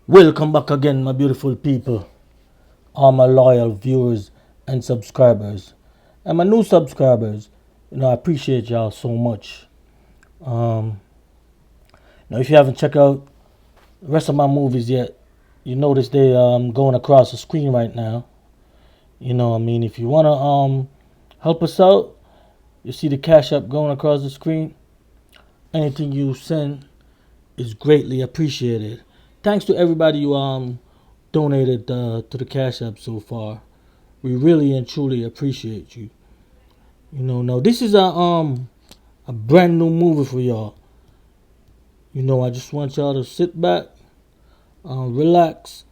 Welcome back again, my beautiful people, all my loyal viewers and subscribers, and my new subscribers. I appreciate y'all so much. Um, Now, if you haven't checked out the rest of my movies yet, you notice they going across the screen right now. If you wanna help us out, you see the cash app going across the screen. Anything you send is greatly appreciated. Thanks to everybody who donated to the cash app so far. We really and truly appreciate you. Now this is a brand new movie for y'all. I just want y'all to sit back, relax.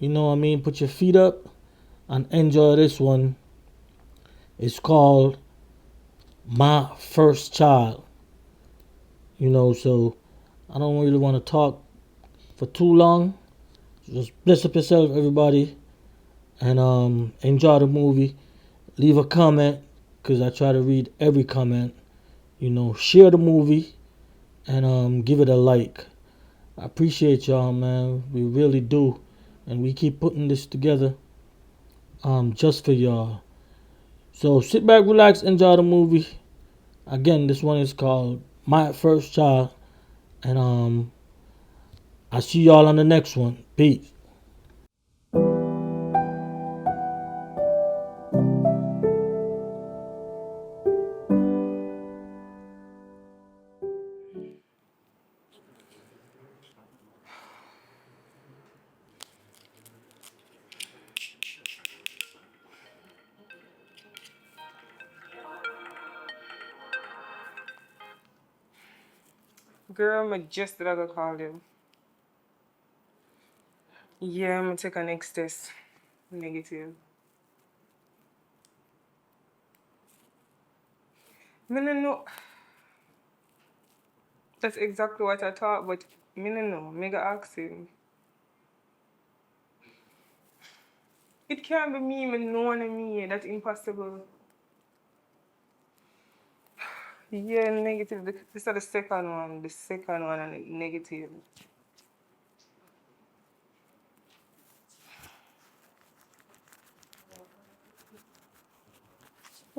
Put your feet up and enjoy this one. It's called My First Child. So I don't really want to talk for too long. Just bless up yourself, everybody, and enjoy the movie. Leave a comment, because I try to read every comment. Share the movie and give it a like. I appreciate y'all, man. We really do, and we keep putting this together just for y'all. So sit back, relax, enjoy the movie. Again, this one is called My First Child, and I see y'all on the next one. Peace. Girl, I just did I go call you. Yeah, I'm gonna take a next test. Negative. Me no know. That's exactly what I thought, but me no know. Me go ask him. It can't be me, no one of me. That's impossible. Yeah, negative. This is the second one. The second one and negative.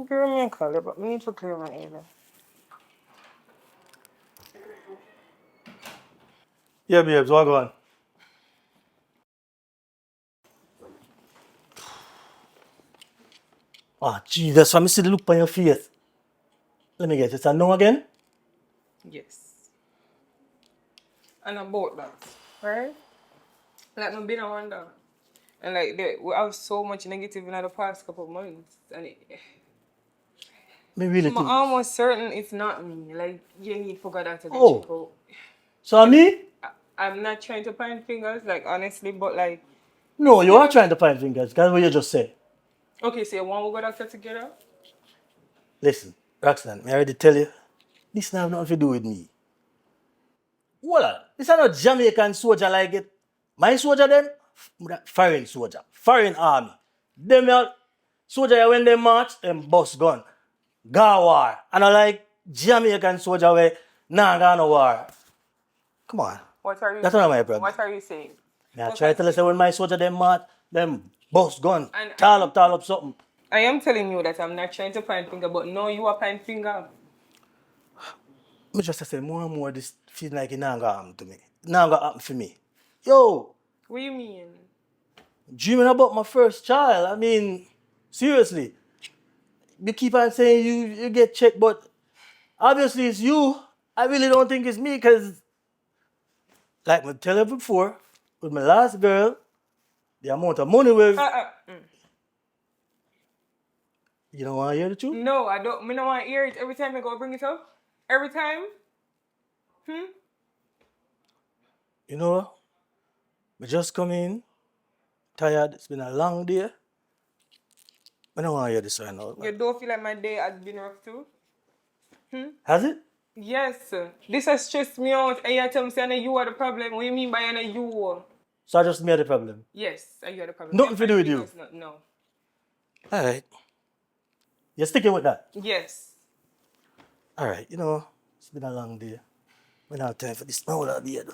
Girl, me call you, but me need to clear my ear. Yeah, babes, what going? Ah, Jesus, let me see the look on your face. Let me get it. I know again. Yes. And about that, right? Like, I've been a wonder. And like, we have so much negative in the past couple of months. And Me really I'm think. almost certain it's not me. Like, you need for God to get checked Oh, out. so me? I'm not trying to point fingers, like, honestly, but like, No, you are still. trying to find fingers. That's what you just said. Okay, so you want to go doctor together? Listen, Roxanne, I already tell you, this now have nothing to do with me. Hold on. This is not Jamaican soldier like it. My soldier them, foreign soldier, foreign army. Them soldier when they march, them bust gun. Go war. And I like Jamaican soldier where nah go no war. Come on. What are you That's not saying? my problem. What are you saying? I try to Because tell you say when my soldier them march, them bust gun. and Tall up something. I am telling you that I'm not trying to point finger, but no, you are pointing finger. Me just say more and more this feel like it not gonna happen to me. Not gonna happen for me. Yo, What do you mean? dreaming about my first child. I mean, seriously. You keep on saying you get checked, but obviously it's you. I really don't think it's me because, like I tell you before, with my last girl, the amount of money Uh, with, uh, mm. you don't want to hear the truth? No, I don't. Me don't want to hear it every time I go bring it up. Every time. Hmm. You know what? I just come in, tired. It's been a long day. I don't want to hear this right now, You man. don't feel like my day has been rough too? Has it? Yes. This has stressed me out. And you tell me saying you are the problem. What do you mean by you? So I just made a problem. Yes, you are the problem. Nothing to do with you. Fingers, no. All right. You're sticking with that. Yes. All right. It's been a long day. We don't have time for this now. I'll be here, though.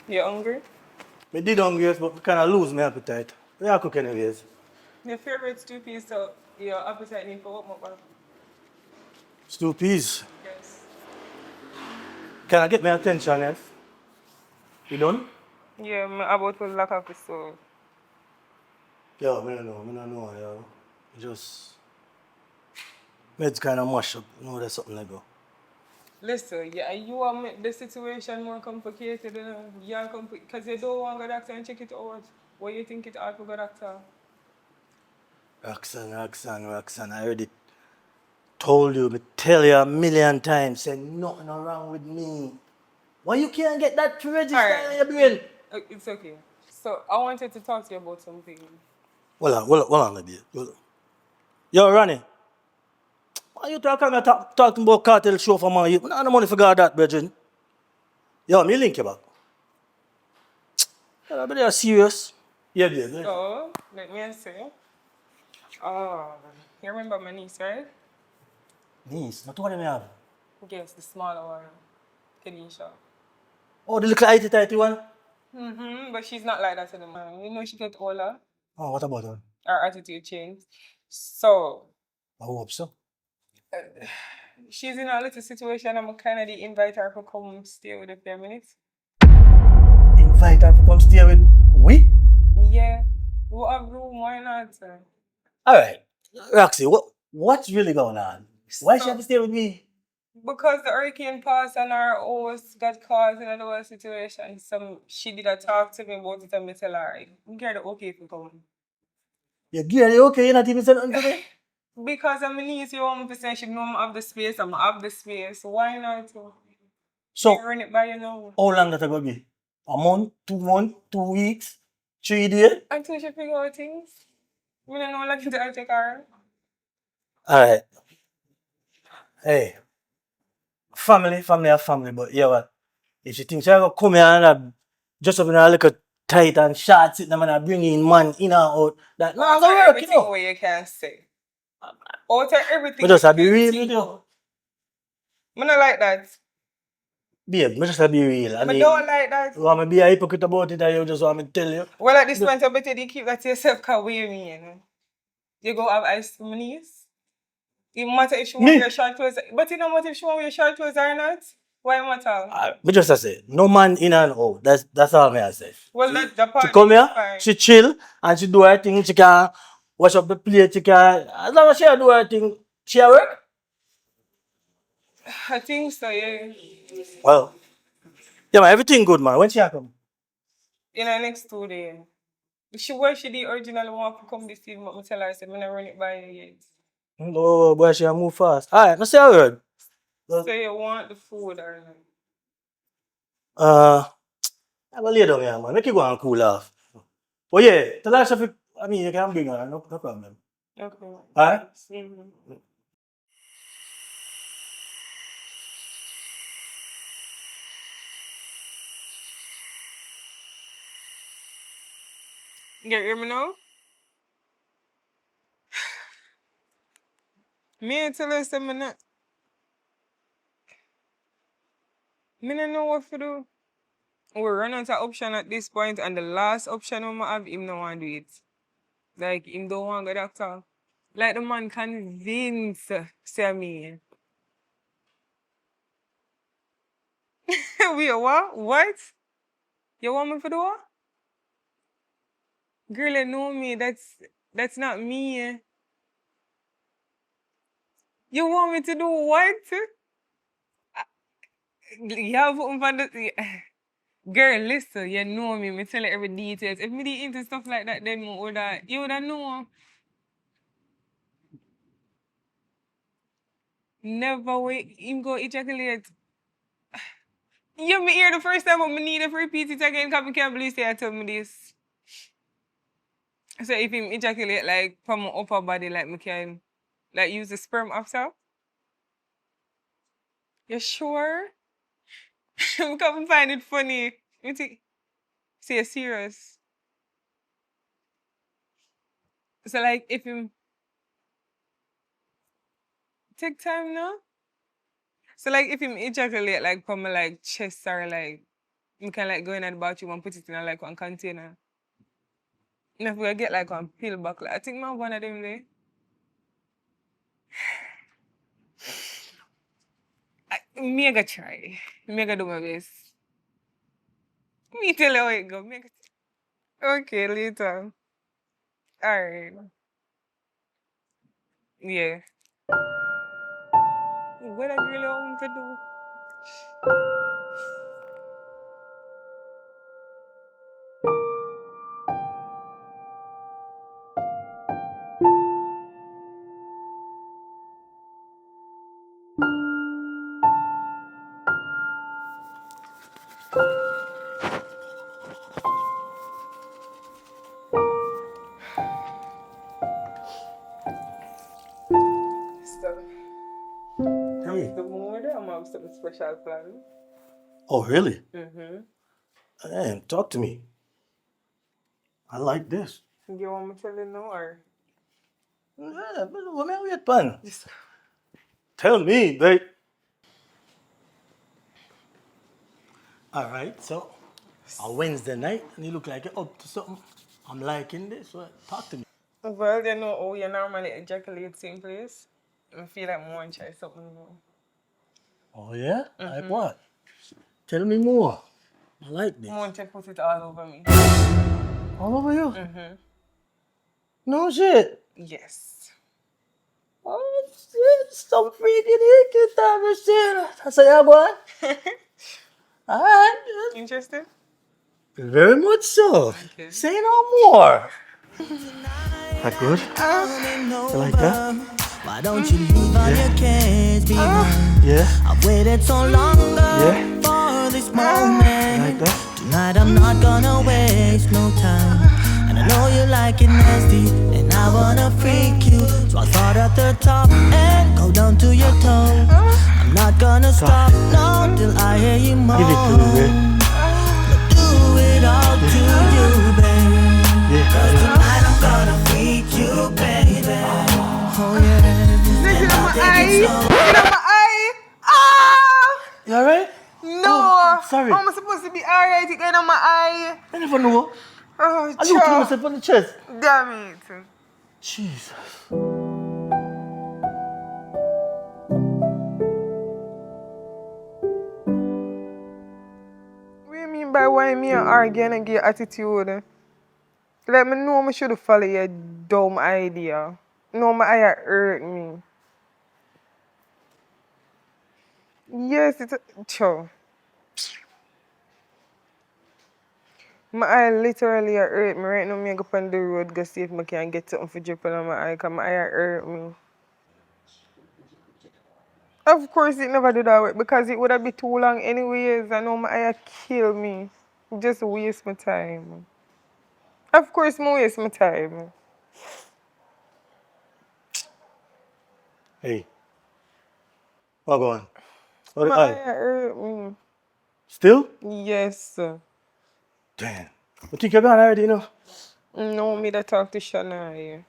You hungry? I did hungry, but I kind of lose my appetite. Yeah, I cook anyways. Your favorite stew piece, so your appetite need for what more? Stew peas. Yes. Can I get my attention, yes? You done? Yeah, I'm about to lack of the soul. Yo, I don't know, yo. Just, meds kind of mash up. You know, there's something like that. Listen, yeah, you want make the situation more complicated, you know? Yeah, because you don't want to go doctor and check it out. What you think it ought to go doctor? Roxanne, I already told you, me tell you a million times, say nothing wrong with me. Why you can't get that to register Alright. in your brain? It's okay. So, I wanted to talk to you about something. Hold on, baby. Yo, Ronnie. Why you talking about cartel show for man? You don't have no money for God that, brethren. Yo, me link you back. Yeah, but they are serious. Yeah, yeah. So, let me say. Oh, you remember my niece, right? Niece, not what do me have? Yes, the smaller one. Kenisha. Oh, the little itty one? But she's not like that anymore. You know, she get older. Oh, what about her? Her attitude changed. So, I hope so. she's in a little situation. I'm kind of invite her to come stay with a few minutes. Invite her to come stay with we? Yeah. We have room, why not? Alright. Roxy, what's really going on? Why she have to stay with me? Because the hurricane passed and our host got caught in another situation. She did a talk to me about it and me tell her, I'm getting okay for coming. You gear you okay? You're not even saying nothing to me? Because I'm niece, you want me to say she know I have the space, I'm have the space. Why not? So, run it by you now. how long that gonna be? A month, 2 months, 2 weeks, 3 days? Until she figure out things. We don't know how long it'll take her. Alright. Hey, family are family, but yeah, what? If she thinks she's gonna come here and just up in a little tight and short, sit them and bring in man in and out, that not gonna work, you know? What you can say. Out of everything. But just be real with you. I don't like that. Babe, me just be real. I don't like that. You want me to be a hypocrite about it or you just want me to tell you? Well, at this point, I better you keep that to yourself, because what you mean? You go have ice for my niece? It matter if she want to wear short clothes, but it don't matter if she want to wear short clothes or not. Why matter? Me just say, no man in and out. That's all me I say. Well, that's the part. She come here, fine. she chill, and she do her thing. She can wash up the plate. She can, as long as she do her thing, she a work. I think so, yeah. Well, yeah, man, everything good, man. When she a come? In the next 2 days. Where she the original want to come this evening, but I tell her, I said, I'm not run it by you yet. No, boy, she a move fast. Alright, let's say a word. So you want the food or not? I'm gonna lay down here, man. Make you go and cool off. But yeah, tell her if I mean, you can bring her, no problem. Okay. Alright? You hear me now? Me and tell her, say, me not know what to do. We run out of option at this point, and the last option we have, him no want to do it. Like, him don't want to go doctor. Like, the man convince, say me. Wait, what? What? You want me to do what? Girl, you know me. That's not me. You want me to do what? You have the... Girl, listen, you know me. Me tell you every details. If me did into stuff like that, then you would have known. Never wait. Him go ejaculate. You me hear the first time, but me need to repeat it again because I can't believe say I told me this. So if him ejaculate like from my upper body, like me can like use the sperm after. You sure? Because I find it funny. You think, say you're serious. So like if him Take time now. So like if him ejaculate like from my like chest or like you can like go in the bathroom and put it in a, like one container. And if we get like one pill back, like, I think my one of them there. Me ga try. Me ga do my best. Me tell you how it go. Okay, later. Alright. Yeah. What I really want to do? So, Hey. the mood, I'm have something special planned. Oh, really? Mm-hmm. Damn, talk to me. I like this. You want me to tell you now or? Yeah, but what man wait pan? Just Tell me, babe. All right, so on Wednesday night, and you look like you're up to something. I'm liking this. What? Talk to me. well, you know, you normally ejaculate same place. I feel like I want to try something new. Oh yeah? Like what? Tell me more. I like I this. want to put it all over me. All over you? Mm-hmm. No shit. Yes. Oh shit, stop freaking icky time and shit. I say, yeah, boy. All right. Interested? Very much so. Okay. Say no more. That good? You like that? Why don't you leave all your cares behind? Yeah. I've waited so long Yeah. for this You moment. like that? Tonight I'm not gonna waste no time. And I know you like it nasty, and I wanna freak you. So I'll start at the top and go down to your toe. I'm not gonna stop, no, till I hear you moan. Give it to me, babe. Do it all to you, babe. Yeah. Tonight I'm gonna freak you, baby. Oh yeah. This is my eye. This is my eye. Ah! You alright? No. Oh, sorry. How am I supposed to be alright? It got on my eye. I never know. Oh, I look to cha. myself on the chest. Damn it. Jesus. What do you mean by why me and argue and get attitude? Let me know I should follow your dumb idea. No, my eye hurt me. Yes, it's a... Cho. My eye literally hurt me right now. Me go on the road, go see if I can get something for dripping on my eye, because my eye hurt me. Of course, it never do that way, because it would have been too long anyways. I know my eye kill me. Just waste my time. Of course, I waste my time. Hey. What going? What My eye? eye hurt me. Still? Yes. Damn. I think you're gone already, you know? No, me that talk to Shania.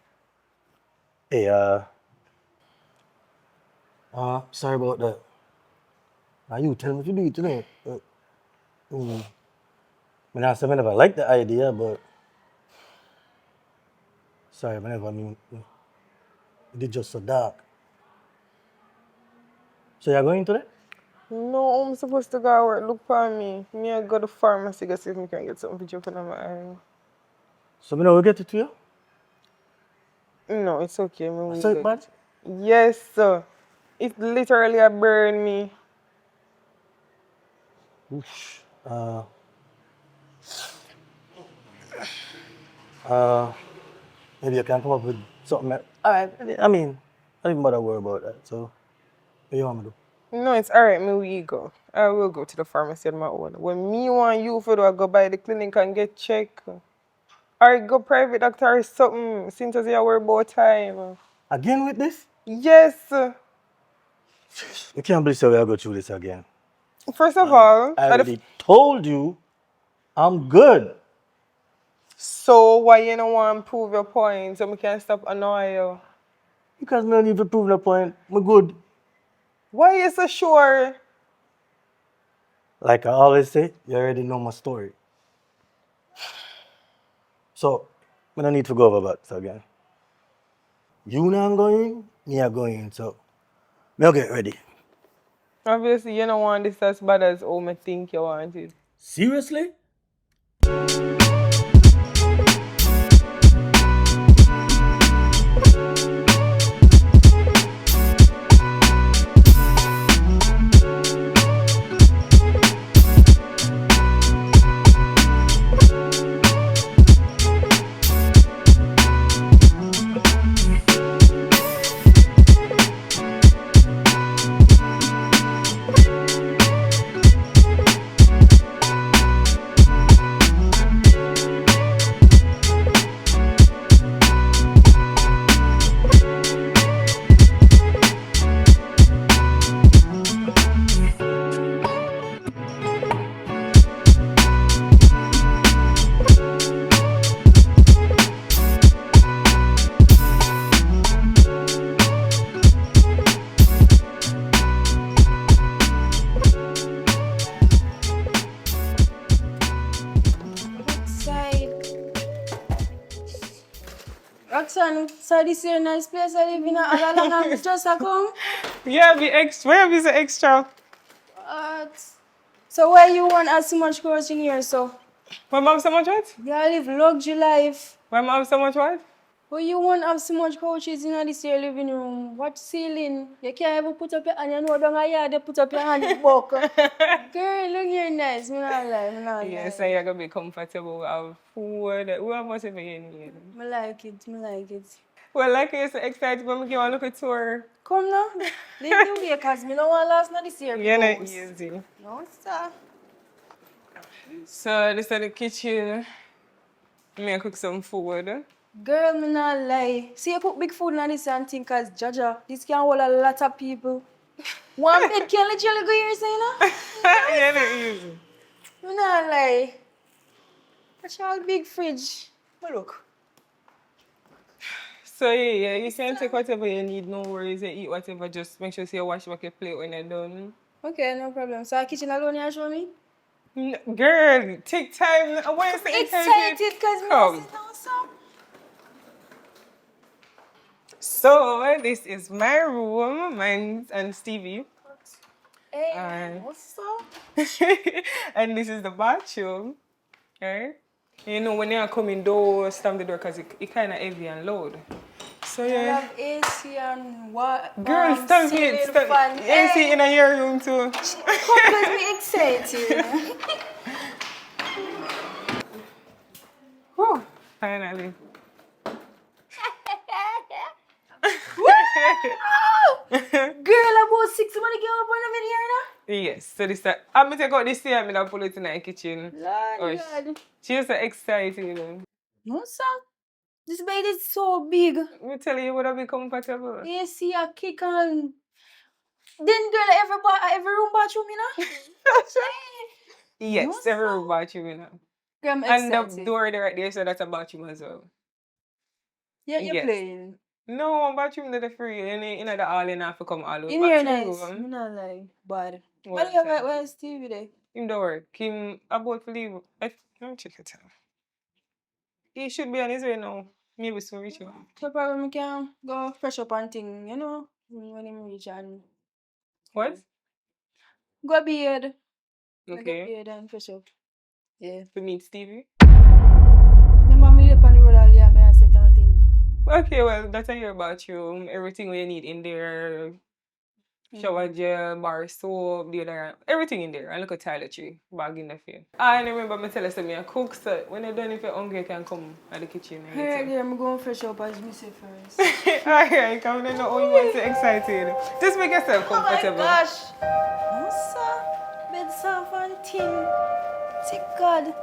Hey, sorry about that. Now you tell me if you do it today. I mean, I said I never liked the idea, but sorry, I never mean it did just so dark. So you're going today? No, I'm supposed to go to work. Look for me. Me I go to the pharmacy to see if I can get something for dripping on my eye. So me know we get it to you? No, it's okay. Me will So get bad? it. Yes, sir. It literally a burn me. Oof. Maybe you can come up with something. Alright, I mean, I don't even bother worry about that. So, what you want me to do? No, it's alright. Me will go. I will go to the pharmacy on my own. When me want you for, do I go by the clinic and get checked? Or go private doctor or something, since as you worry about time. Again with this? Yes. You can't believe so we'll go through this again. First of all, I already told you I'm good. so why you don't want to prove your point so we can stop annoying you? Because me don't need to prove no point. Me good. Why you so sure? Like I always say, you already know my story. So, I don't need to go over that again. You not going, me are going. So, me get ready. Obviously, you don't want this as bad as how me think you want it. Seriously? Outside. Roxanne, so this is a nice place I live in. All along I'm just a come. Yeah, be extra. Where is the extra? What? So why you want as so much girls in here, so? Why mom so much what? You live luxury life. Why mom so much what? But you want have so much couches in this your living room. What ceiling? You can't even put up your hand. You know down a yard, you put up your hand in book. Girl, look here nice. Me not lie, me not lie. Yes, and you're gonna be comfortable. Have food. We have much of it need. Me like it, me like it. Well, like you're so excited when we give a look at tour. Come now. Leave the way, cause me no want last night this year. Yeah, not easy. No, sir. So this is the kitchen. Me cook some food. Girl, me not lie. See, you cook big food in this and think as Jaja. This can hold a lot of people. One bed can literally go here, say, you know? Yeah, not easy. Me not lie. That's all big fridge. But look. So yeah, you can take whatever you need, no worries, you eat whatever, just make sure you wash back your plate when you're done. Okay, no problem. So, kitchen alone you show me? Girl, take time. Why you so Excited because me Come. sit down, so. So this is my room, mine and Stevie. Hey, Alright. what's up? And this is the bathroom. Alright? You know when you're coming door, stamp the door because it kind of heavy and loud. So I yeah. have AC and what? Girl, stamp ceiling it. Stamp fan. AC in your room too. Come because me excited. Whew, finally. Girl, about 6 money get up on the video now? Yes, so this I'm gonna take out this here and I'll pull it in the kitchen. Lord, Gosh. God. She's so excited, you know. No, sir. This bed is so big. I'm telling you, would I be comfortable? AC a kick and... Then, girl, every room bathroom, you know? Yes, No, every room bathroom, you know. Girl, I'm And excited. the door there right there, so that's a bathroom as well. Yeah, you're Yes. playing. No, one bathroom that is free. In the hall, you have to come all over. In here, nice. I'm not lying. Bad. But yeah, where's Stevie there? Him don't work. Him about to leave. Let me check it out. He should be on his way now. Maybe soon reach you. So probably we can go fresh up and thing, you know? When him reach and... What? Go beard. Go Okay. beard and fresh up. Yeah. To meet Stevie. Remember me up on the road earlier, I said something. Okay, well, that's your bathroom. Everything we need in there. Shower gel, bar soap, deodorant, everything in there. And look at toiletry bag in the field. I remember me tell us that I cook, so when you're done, if you're hungry, you can come at the kitchen. Hey, girl, I'm going fresh up as me say first. Alright, come on, know how you want to excited. Just make yourself Oh my comfortable. gosh. No, sir. Bed soft and thin. Thank God.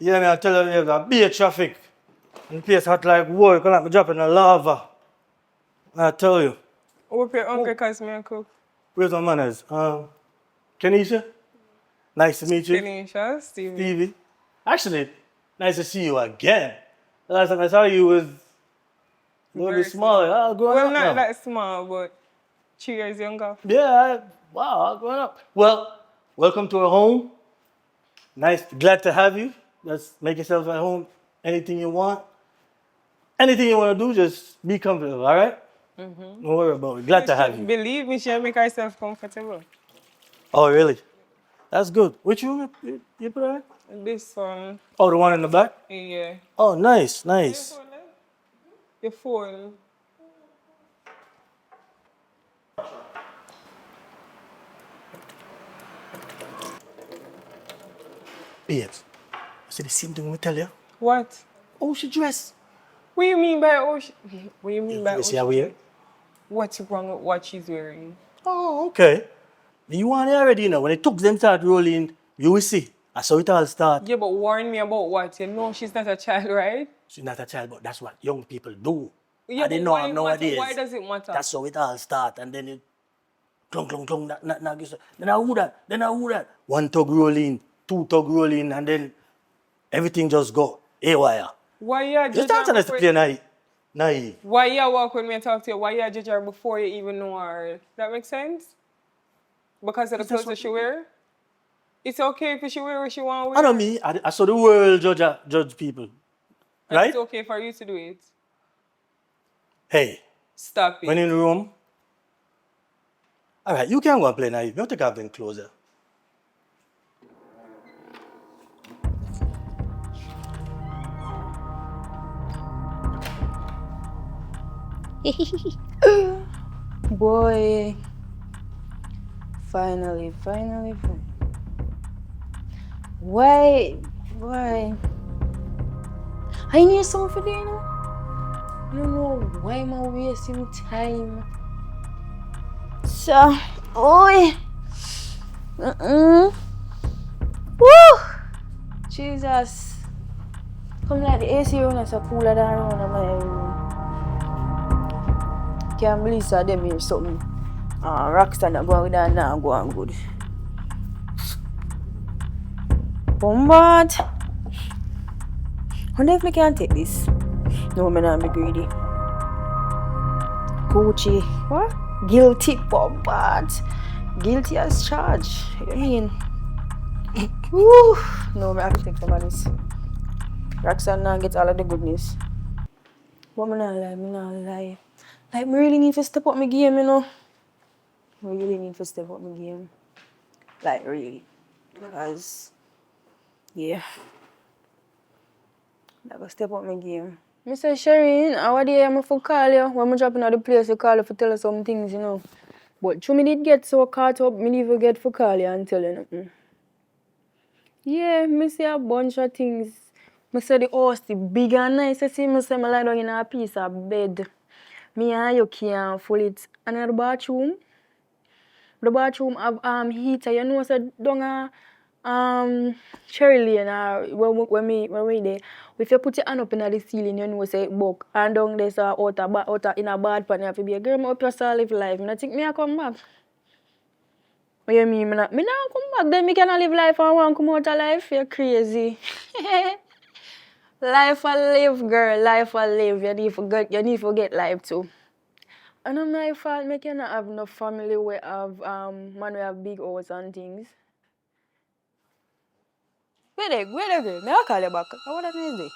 Yeah, me I tell you, there's a big traffic. The place hot like war. You can like me drop in the lava. I tell you. Hope you're hungry because me a cook. Where's my manners? Kenisha? Nice to meet you. Kenisha, Stevie. Stevie. Actually, nice to see you again. The last time I saw you was a little Very bit smaller. small. Growing Well, up not now. that small, but 3 years younger. Yeah, wow, growing up. Well, welcome to our home. Nice, glad to have you. Just make yourself at home. Anything you want. Anything you want to do, just be comfortable, all right? Don't worry about it. Glad to have you. Believe me, she'll make herself comfortable. Oh, really? That's good. Which room you put her in? This one, Oh, the one in the back? yeah. Oh, nice, nice. You fold. Babes, I see the same thing we tell you. What? Oh, she dress. What do you mean by ocean? What do you mean by You see how ocean? weird? What's wrong with what she's wearing? Oh, okay. You want it already, you know. When the tooks them start rolling, you will see. That's how it all start. Yeah, but warn me about what? You know she's not a child, right? She's not a child, but that's what young people do. Yeah, I didn't but know why how it nowadays. matter? Why does it matter? That's how it all start. And then it clunk, clunk, clunk, then I who that, then I who that. One tug rolling, two tug rolling, and then everything just go haywire. Why you You judge start her to play before... naive. Why you walk with me and talk to you? Why you judge her before you even know her? That makes sense? Because of the clothes that she wear? It's okay if she wear what she want to wear. I know me, I saw the world judge people. And Right? it's okay for you to do it. Hey, Stop it. when in the room, all right, you can go and play naive. You don't take off them closer. Boy. Finally. Why? I need something for dinner. I don't know why am I wasting time. So, oi. Woo! Jesus. Come like the AC room is so cooler than around my room. Can't believe so them here something. Rockstar not going down now, go on good. Bombard. Wonder if I can take this. No, I'm not be greedy. Gucci. What? Guilty bombard. Guilty as charged. What do you mean? Woo! No, I have to take some of this. Roxanne now get all of the goodness. But me not lie. Like, me really need to step up my game, you know. I really need to step up my game. Like, really. Because, yeah. I gotta step up my game. Mr. Shireen, how day I'm for call you? When I'm dropping out the place, you call you for tell you some things, you know. But through me did get so caught up, me never get for call you and tell you nothing. Yeah, me see a bunch of things. Me say the house is big and nice. I see me say me lie down in a piece of bed. Me and you can't full it. And in the bathroom have heater. You know, so down a Cherry Lane when we there. If you put your hand up in the ceiling, you know say it buck. And down there's a outer in a bad pan. You have to be a girl. Me up your live life. I think me I come back. What you mean? Me not come back. Then me cannot live life and want come out of life. You're crazy. Life I live, girl. Life I live. You need to get life too. And I'm my fault, I cannot have no family where have man we have big house and things. Where they go? May I call you back? What that means they?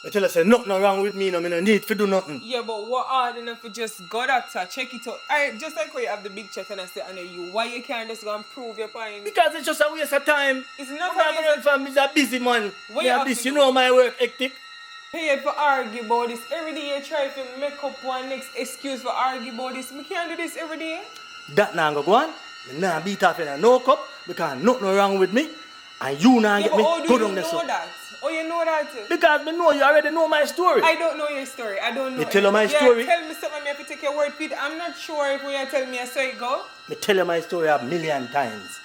I tell her, say, nothing wrong with me, no, me no need to do nothing. Yeah, but what hard enough for just go doctor, check it out. Alright, just like how you have the big check and I say under you, why you can't just go and prove your point? Because it's just a waste of time. It's not I'm a waste of I'm a busy man. What Yeah, you have this, to you do? know my work hectic. Paid for argue about this. Every day you try to make up one next excuse for argue about this. We can't do this every day. That now go on. Me nah beat off in a no cup because nothing wrong with me. And you nah get But me how do go you down know there so. that? Oh, you know that? Because me know you already know my story. I don't know your story. I don't know. Me tell you my story. Tell me something. I have to take your word for it. I'm not sure if when you tell me I saw it go. Me tell you my story a million times.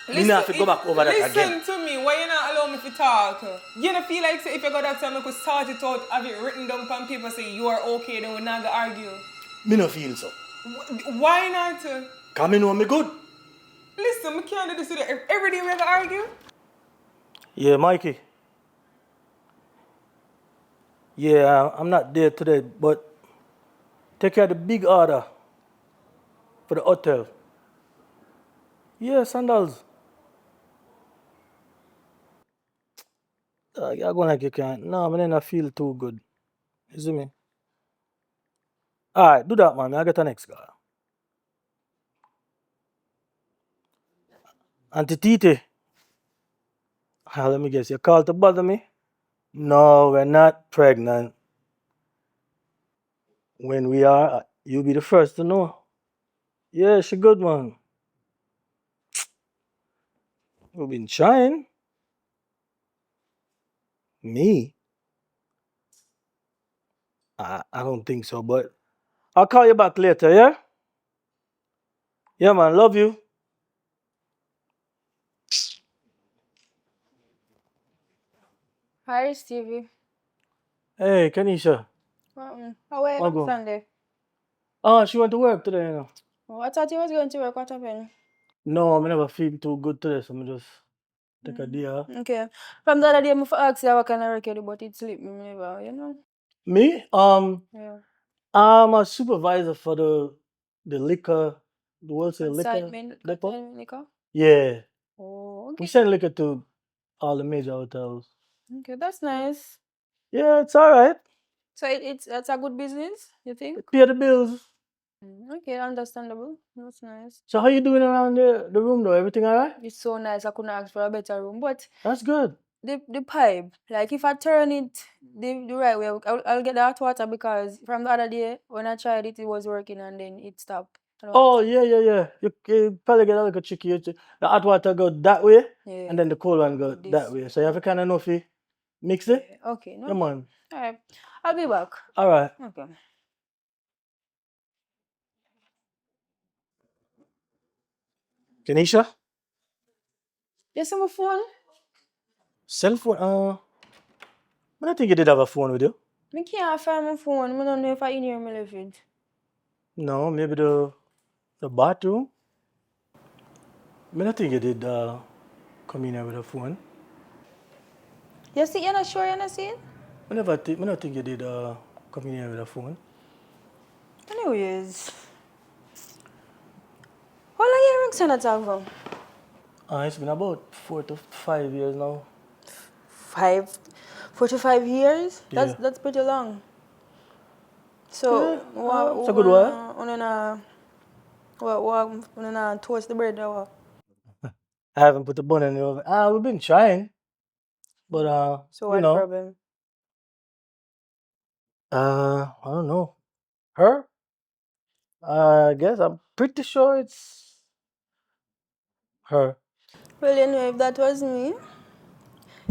Me not have to go back over that again. Listen to me, why you not allow me to talk? You don't feel like say, if you got that time, I could sort it out, have it written down on paper, say you are okay, then we're not gonna argue. Me no feel so. Why not? Cause me know me good. Listen, we can't do this with you. Every day we're gonna argue. Yeah, Mikey. Yeah, I'm not there today, but take care of the big order for the hotel. Yeah, sandals. You're going like you can't. No, man, I feel too good. You see me? Alright, do that, man. I get the next guy. Auntie Titi. Let me guess. You called to bother me? No, we're not pregnant. When we are, you'll be the first to know. Yeah, she good, man. We've been trying. Me? I don't think so, but I'll call you back later, yeah? Yeah, man. Love you. Hi, Stevie. Hey, Kanisha. How are you What on go? Sunday? Oh, she went to work today, you know. Oh, I thought you was going to work. What happened? No, I never feel too good today, so I just take a day off. Okay. From the other day, I asked you what kind of work you do, but it slipped me, never, you know? Me? Yeah. I'm a supervisor for the liquor, the wholesale liquor depot. Consignment liquor? Yeah. Oh, We okay. send liquor to all the major hotels. Okay, that's nice. Yeah, it's alright. So that's a good business, you think? Pay the bills. Okay, understandable. That's nice. So how you doing around the room though? Everything alright? It's so nice. I couldn't ask for a better room, but That's good. the pipe, like if I turn it the right way, I'll get the hot water because from the other day when I tried it, it was working and then it stopped. Oh yeah. You probably get a little tricky. The hot water go that way, Yeah. and then the cold one go This that way. So you have to kind of know if you mix it. Yeah. Okay, no. Yeah, man. Alright. I'll be back. Alright. Okay. Kenisha? Yes, on my phone. Cell phone? I don't think you did have a phone with you. I can't find my phone. I don't know if I in here me left it. No, maybe the bathroom. I don't think you did come in here with a phone. You see, you're not sure you're not seeing? I don't think you did come in here with a phone. Anyways. How long you Roxanne talk for? It's been about 4 to 5 years now. 4 to 5 years? Yeah. That's pretty long. So, Yeah, it's a good while. What toast the bread or what? I haven't put the bun in the oven. We've been trying, but So you what's the know, problem? I don't know. Her? I guess I'm pretty sure it's her. Well, you know, if that was me,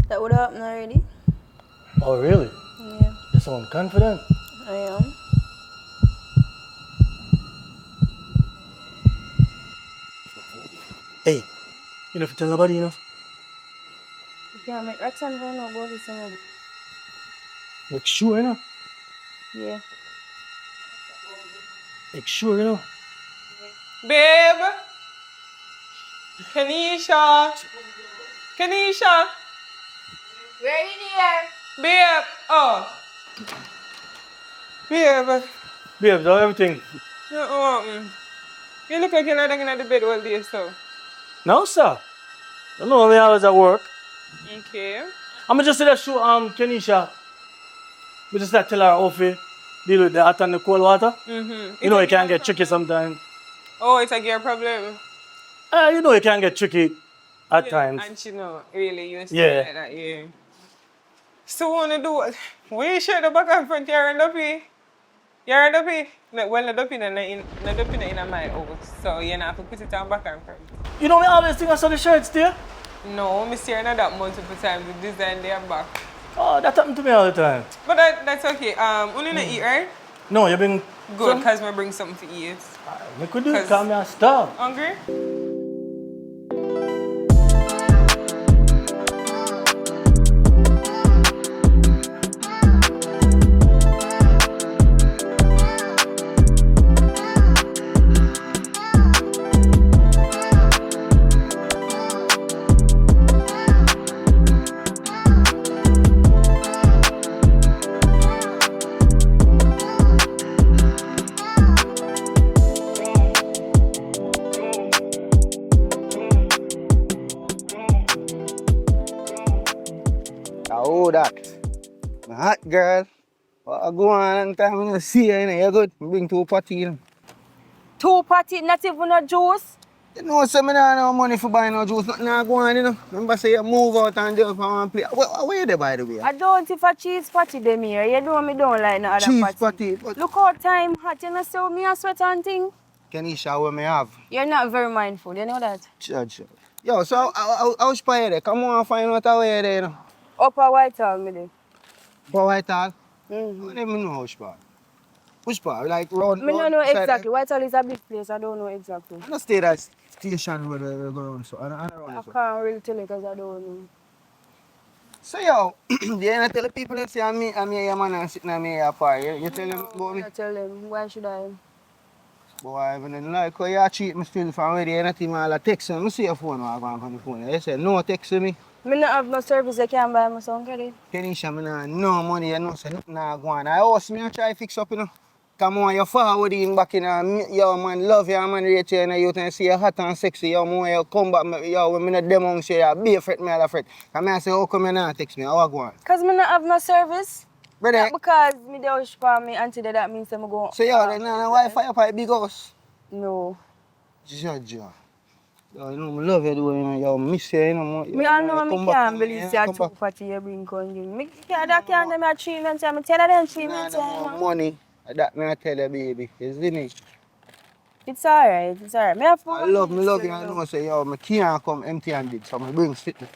that would have happened already. Oh, really? Yeah, You sound confident. I am. Hey, you know if you tell nobody, you know? You can't make Roxanne find out about this already. Make sure, you know? Yeah. Make sure, you know? Babe! Kenisha! Kenisha! We're in here. Babe! Oh. Babe. Babe, so everything. You look like you're not in the bed all day, so. No, sir. I know how many hours at work. Okay. I'm just say that show Kenisha. We just tell her how to deal with the hot and the cold water. Mm-hmm. You know it can get tricky sometimes. Oh, it's a gear problem. You know it can get tricky at times. And she know, really, you Yeah. like that, yeah. So what wanna do what? When you share the back and front, you're in the You're in the Like, well, not in my house, so you have to put it on back and front. You know me always think I saw the shirts there? No, I'm seeing that multiple times, the design there back. Oh, that happened to me all the time. But that's okay. Only not eat, right? No, you been Good, because we bring something to eat. We could do it, call me a star. Hungry? hot girl. I go on and time when you see her, you know, you good. Bring 2 potty, you know. 2 potty, not even a juice. You know, so me nah no money for buy no juice, nothing nah go on, you know. Remember say you move out and do it for one play. Where you there, by the way? I don't if a cheese patty them here. You know me don't like no other Cheese patty. patty. But Look how time hot, you know, so me a sweat and thing. Kenisha, what me have? You're not very mindful, you know that? Judge. Yo, so how spy you there? Come on and find out how you there, you know. Upper Whitehall, me there. For Whitehall? I Mm-hmm. don't even know how spy. Which part? Like round Me don't know side exactly. Whitehall is a big place, I don't know exactly. I don't stay that station where we go around, so I don't I know. So. can't really tell you because I don't know. So yo, you ain't tell the people that say I'm here, man, and sitting on me here apart. You tell them about me? I tell them, why should I? Boy, I even like how you treat me still from where you're not even all a text me. I see your phone while I go on the phone. You say no text to me. Me not have no service, I can't buy my son credit. Kenisha, me nah no money, you know, so nothing nah go on. I ask me, I try fix up, you know. Come on, you forward in back in, yo man, love you, man, rate you, and you and see you hot and sexy, yo, man, you come back, yo, when me not demo, say, you be a fret, me a fret. Come I say, how come you not text me, how I go on? Because me not have no service. Brother, Not because me dey wish for me auntie that means I'm go. so yo, then nah, Wi-Fi up at big house. No. Judge, yo, you know, I love you, though, you know, yo, miss you, you know. Me I know me come back can't home, believe yeah, say come 2 back. party you bring conjuring. Me can't that can't them achievements. I tell them achievements. Nah, no money. That me I tell you, baby. You see me? It's alright, it's alright. Me have I to love you. I know say yo, me can't come empty-handed, so I bring sitting.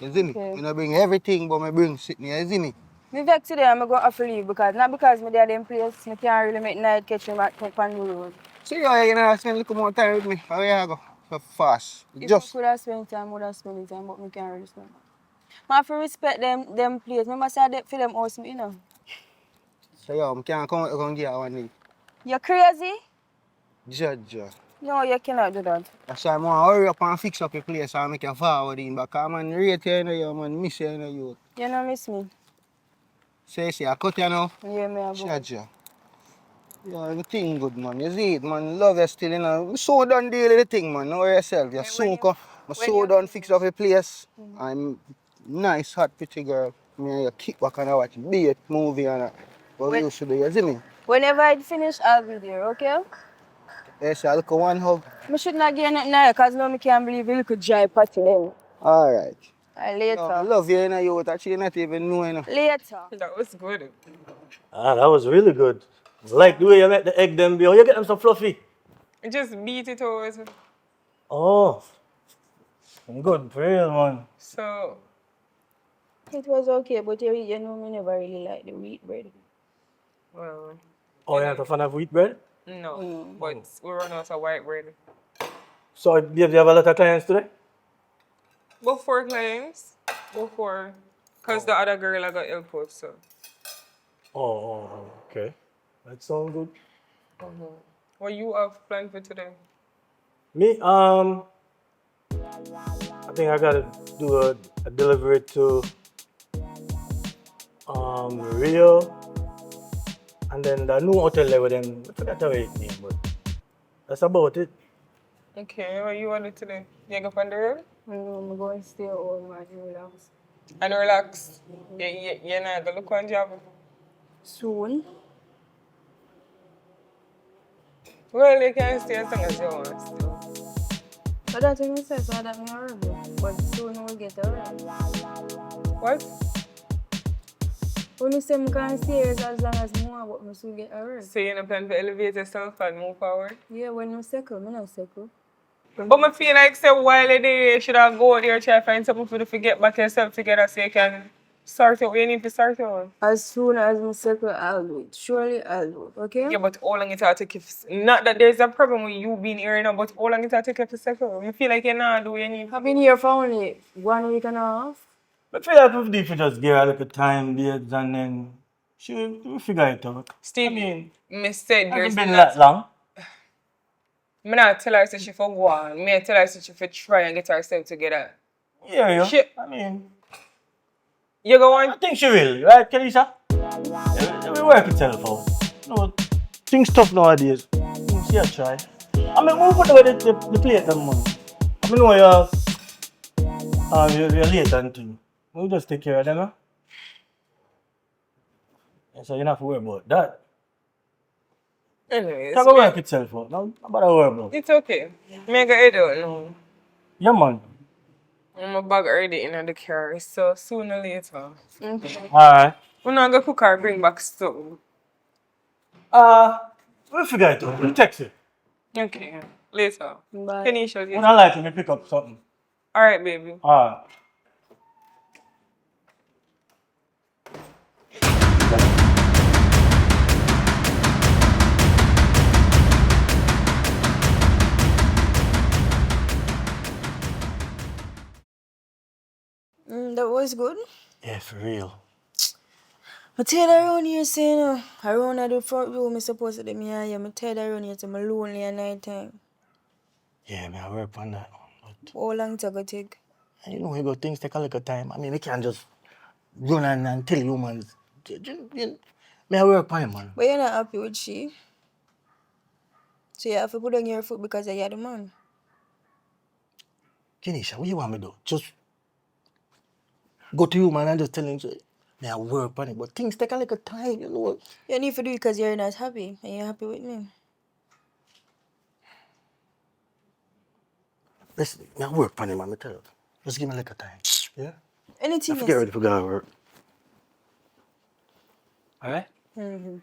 You see me? Okay. Me not bring everything, but I bring sitting. You see me? Me vex today I'm going to have to leave because not because me there them place, me can't really make night catch me back on the road. So yo, you know, spend a little more time with me. How you go? So fast. If Just. I could have spent time, I would have spent time, but me can't really spend time. I have to respect them place. Me must say that for them house me, you know. So yo, I can't come out and get one day. You crazy? Judge. No, you cannot do that. That's why I'm gonna hurry up and fix up your place so I make you forward in. But I'm man, rate you, you know, man, miss you, you. You don't miss me? Say, I cut you now. Yeah, me have Judge. Yeah, everything good, man. You see it, man. Love you still, you know. I'm so done deal with the thing, man. Know yourself. You're so come. I'm so done fix up a place. I'm nice, hot, pretty girl. Me you kick back and I watch be it movie and what we used to do, you see me? Whenever I finish, I'll be there, okay? Yes, I look at one hug. I should not get nothing now because now I can't believe you could dry party then. Alright. Later. I love you, you know, you actually not even know, you know. Later. That was good. Ah, that was really good. Like the way you make the egg them be. Oh, you get them so fluffy. Just beat it out. Oh. Good for real, man. So, It was okay, but you know me never really like the wheat bread. well, Oh, you're not a fan of wheat bread? no. But we run out of white bread. So, do you have a lot of clients today? Before clients, before, because the other girl I got help with, so. Okay. That sounds good. What you have planned for today? Me, I think I gotta do a delivery to Rio, and then the new hotel there with them. I forgot how it name, but that's about it. Okay, what you want to do today? You go on the road? I'm going to stay home and relax. And relax. You're not going to look on job? Soon? Well, you can stay as long as you want still. But that's what I said, so that me already. But soon we'll get alright. What? When I say I can stay here as long as I want, but I soon get alright. So you're not planning to elevate yourself and move forward? Yeah, when I second, I'm not second. But I feel like say while you're there, you should have go there try to find something for you to get back yourself together so you can sort out what you need to sort out. As soon as I second, I'll do it. Surely I'll do it, okay? Yeah, but how long it will take if... Not that there's a problem with you being here now, but how long it will take if you second? I feel like you're not doing what you need. I've been here for only 1 week and a half. But I feel like if you just give her a little time, dates, and then we'll figure it out. Steve, I mean, me said there's hasn't been that long. Me not tell her say she for go on. Me tell her say she for try and get herself together. Yeah. She, I mean, you go I on? think she will, right, Kelisha? It will work itself out. No, things tough nowadays. She'll try. I mean, we'll put away the plate them, man. I mean, know you're late and thing. We'll just take care of them, huh? So you don't have to worry about that. Anyways, Can go work itself out. No bother worry about it. it's okay. Me go head out now. Yeah, man. My bag already in the car, so sooner or later. Okay. Alright. We're not gonna cook or bring back stuff. We forget to. We'll text you. Okay. Later. Bye. Kenisha, When later. I like me pick up something. Alright, baby. Alright. That was good. Yeah, for real. I tired around here saying, around at the front room, I supposed to be me and you. I'm tired around here, so I'm lonely at night time. Yeah, man, I work on that. But How long to go take? you know, you go things take a little time. I mean, you can't just run and tell humans. Me, I work on it, man. But you're not happy with she. So you have to put on your foot because you're the man. Kenisha, what you want me to do? Just go to human and just tell him, say, me, I work on it. But things take a little time, you know. You need to do it because you're not happy. And you're happy with me. Listen, me, I work on it, man, I tell you. Just give me a little time. Yeah? I Anything forget ready for go to work. Alright? Mm-hmm.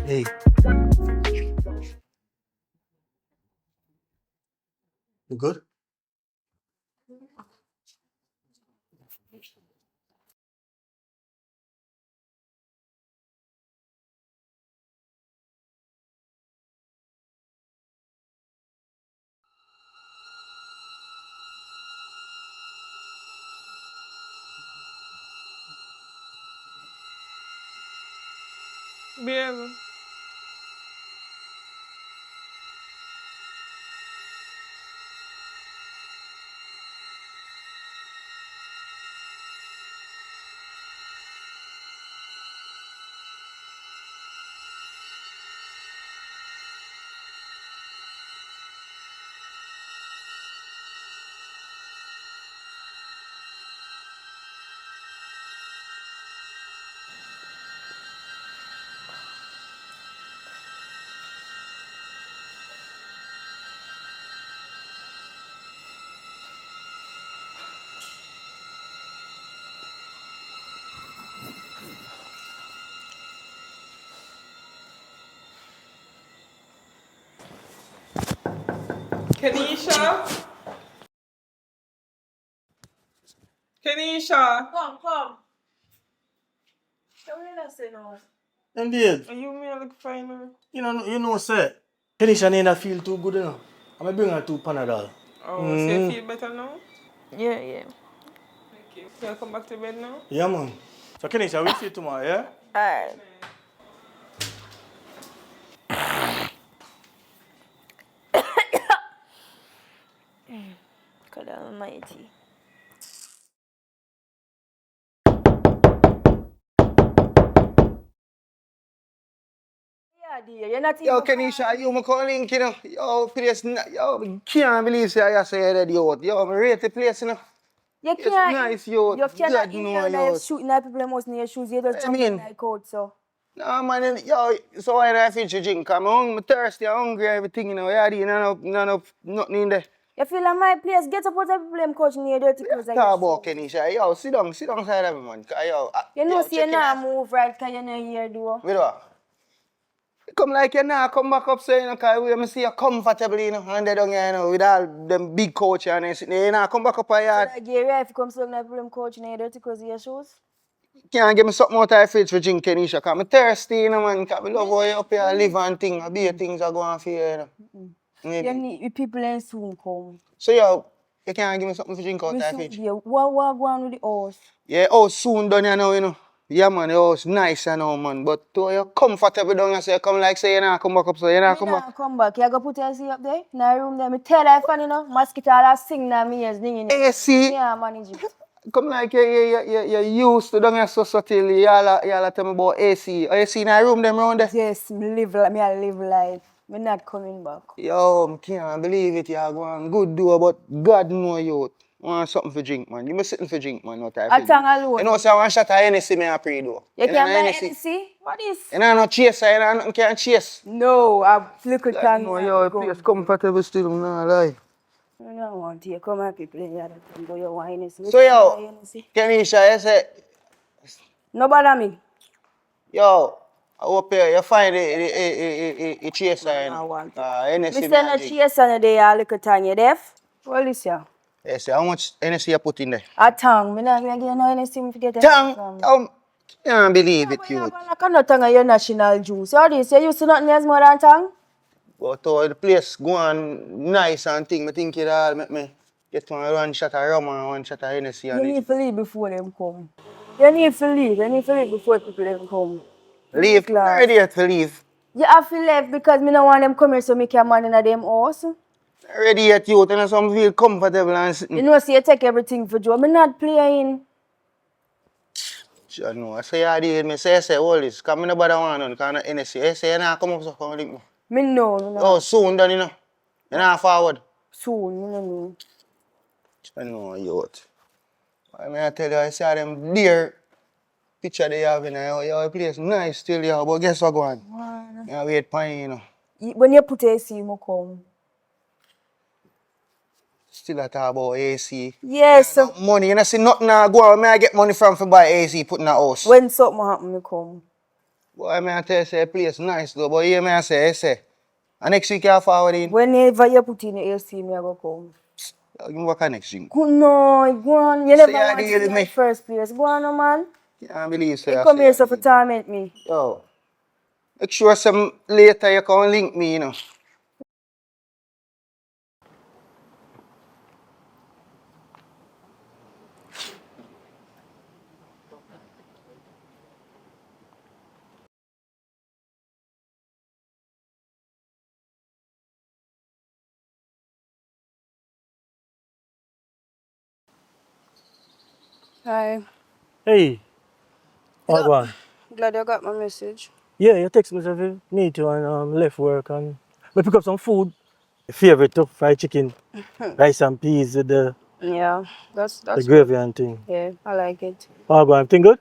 Hey. You good? Baby. Kenisha? Kenisha? Come. What did I say now? Indeed. Are you me look fine now? You know, sir. Kenisha ain't not feel too good, you know. I'm gonna bring her 2 Panadol. Oh, so you feel better now? Yeah. Okay. You come back to bed now? Yeah, man. So, Kenisha, we'll see you tomorrow, yeah? Alright. God almighty. Yeah, dear. You're not even Yo, Kenisha, you me calling, you know. Yo, place, yo, can't believe say I say that out. Yo, me rate the place, you know. You It's can't. nice, yo. You cannot God in know, here yo. like shooting at people most in your shoes. You just I jump mean- like out, so. Nah, man, yo, so why I feel to drink? I'm thirsty, I'm hungry, everything, you know. Yeah, nothing in there. You feel like my place, get up out of people coach in your dirty clothes. Talk about Kenisha. Yo, sit down side of me, man. Yo, You know, see, you check it not out. move right because you're not here, though. Wait what? Come like you now, come back up, so, you know, because we see you comfortable, you know, and they don't, you know, with all them big coach and they sitting there, you know, come back up a yard. So, like, you're right if you come sit down at people coach in your dirty clothes in your shoes. Can't give me something out of the fridge for drink, Kenisha, because I'm thirsty, you know, man, because I love how you up here live and thing, I be things are going for you, you know. You need people in soon come. So, yo, you can't give me something for drink out We of the soon fridge? be what go on with the house. Yeah, house soon done, you know, you know. Yeah, man, the house nice, you know, man, but to you comfortable down here, so you come like, say, you know, come back up, so you know, Me come nah back. come back. You go put your AC up there in the room there. Me tell that fan, you know, mosquito all sing in my ears, ding. AC? Yeah, manage it. Come like you used to down here so till y'all tell me about AC. Are you see in a room them round there? Yes, I live life. Me not coming back. Yo, I can't believe it, you're going good do, but God know you. Want something for drink, man. You must sitting for drink, man, not I tang alone. You know, so I want shot of Hennessy me a pre do. You can buy NC? What is? You know, no chaser, you know, nothing can chase. No, I flicker God tang. know, yo, place comfortable still, no lie. I don't want to. Come and people in here that can go your wine. So, yo, Kenisha, you say, No bother me. yo, I hope you find a chaser, you I know. want it. Hennessy Me me send a a drink. chase on the day a little tang. You deaf? Well, listen. Yes, how much Hennessy you put in there? A tang. Me not gonna get no anything to get Tang, from. can't believe Yeah, it, but you youth. have like no tang of your national juice. How this? You used to nothing else more than tang? But the place go on nice and thing, I think it all make me get one shot of rum and one shot of Hennessy You and need it. to leave before them come. You need to leave. You need to leave before people them come. Leave, Class. ready to leave. You have to leave because me no want them come here so me can man in a them house. Ready yet, youth, and some feel comfortable and You sitting. know, see, you take everything for Joe. Me not playing. I know, I say I did, me say, all this, because I nobody want none, because I Hennessy. I say, you know, come up, so come link me. Me know, no. Oh, soon done, you know. You know, forward. Soon, me no know. I know, youth. I mean, I tell you, I saw them dear picture they have in there. Your place nice still, yeah, but guess what, go on? Yeah, wait, pine, you know. When you put AC, you come. Still a talk about AC. Yes. No money, you know, see nothing now go on. Where I get money from for buy AC, put in a house. When something happen, me come. Boy, I mean, I tell you, say, place nice though, but here, I say, and next week you forward in. Whenever you put in the AC, me I go come. You can work on next week. Go no, go on. You Say never you want deal to with see me in me. the first place. Go on, no, man. Can't believe so. You come here so for torment me. Yo, make sure some later you can link me, you know. Hi. Hey, what go on? Glad you got my message. Yeah, you text me if you need to and left work and we pick up some food. Your favorite too, fried chicken, rice and peas with Yeah, the that's gravy and thing. yeah, I like it. What go on? Thing good?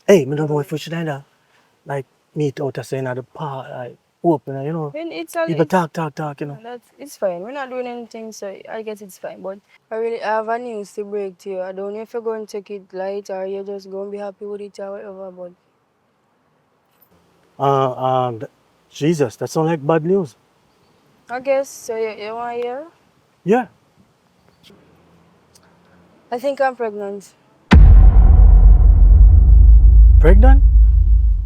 Hey, me don't know if we should either like meet out or saying at the park, like open, you know. And it's People talk, you know. it's fine. We're not doing anything, so I guess it's fine. But I have a news to break to you. I don't know if you're going to take it light or you're just going to be happy with it or whatever. But Jesus, that sounds like bad news. I guess so. You want to hear? Yeah. I think I'm pregnant. Pregnant?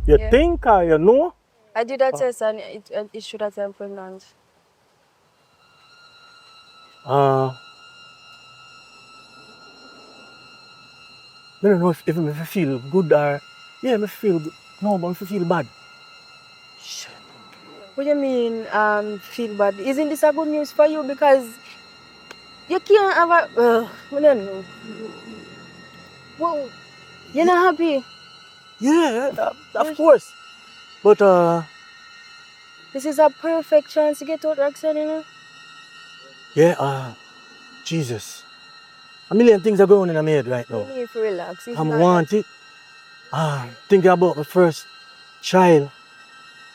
You Yeah. think or you know? I did a test and it should have said I'm pregnant. I don't know if I feel good or yeah, I feel good. No, but I feel bad. Shit. What do you mean feel bad? Isn't this a good news for you? Because you can't have a... I don't know. Whoa. You're not happy? Yeah, of course. But This is a perfect chance to get out, Roxanne, you know? yeah, Jesus. A million things are going on in my head right You now. need to relax. It's I'm not that. want it. Thinking about my first child.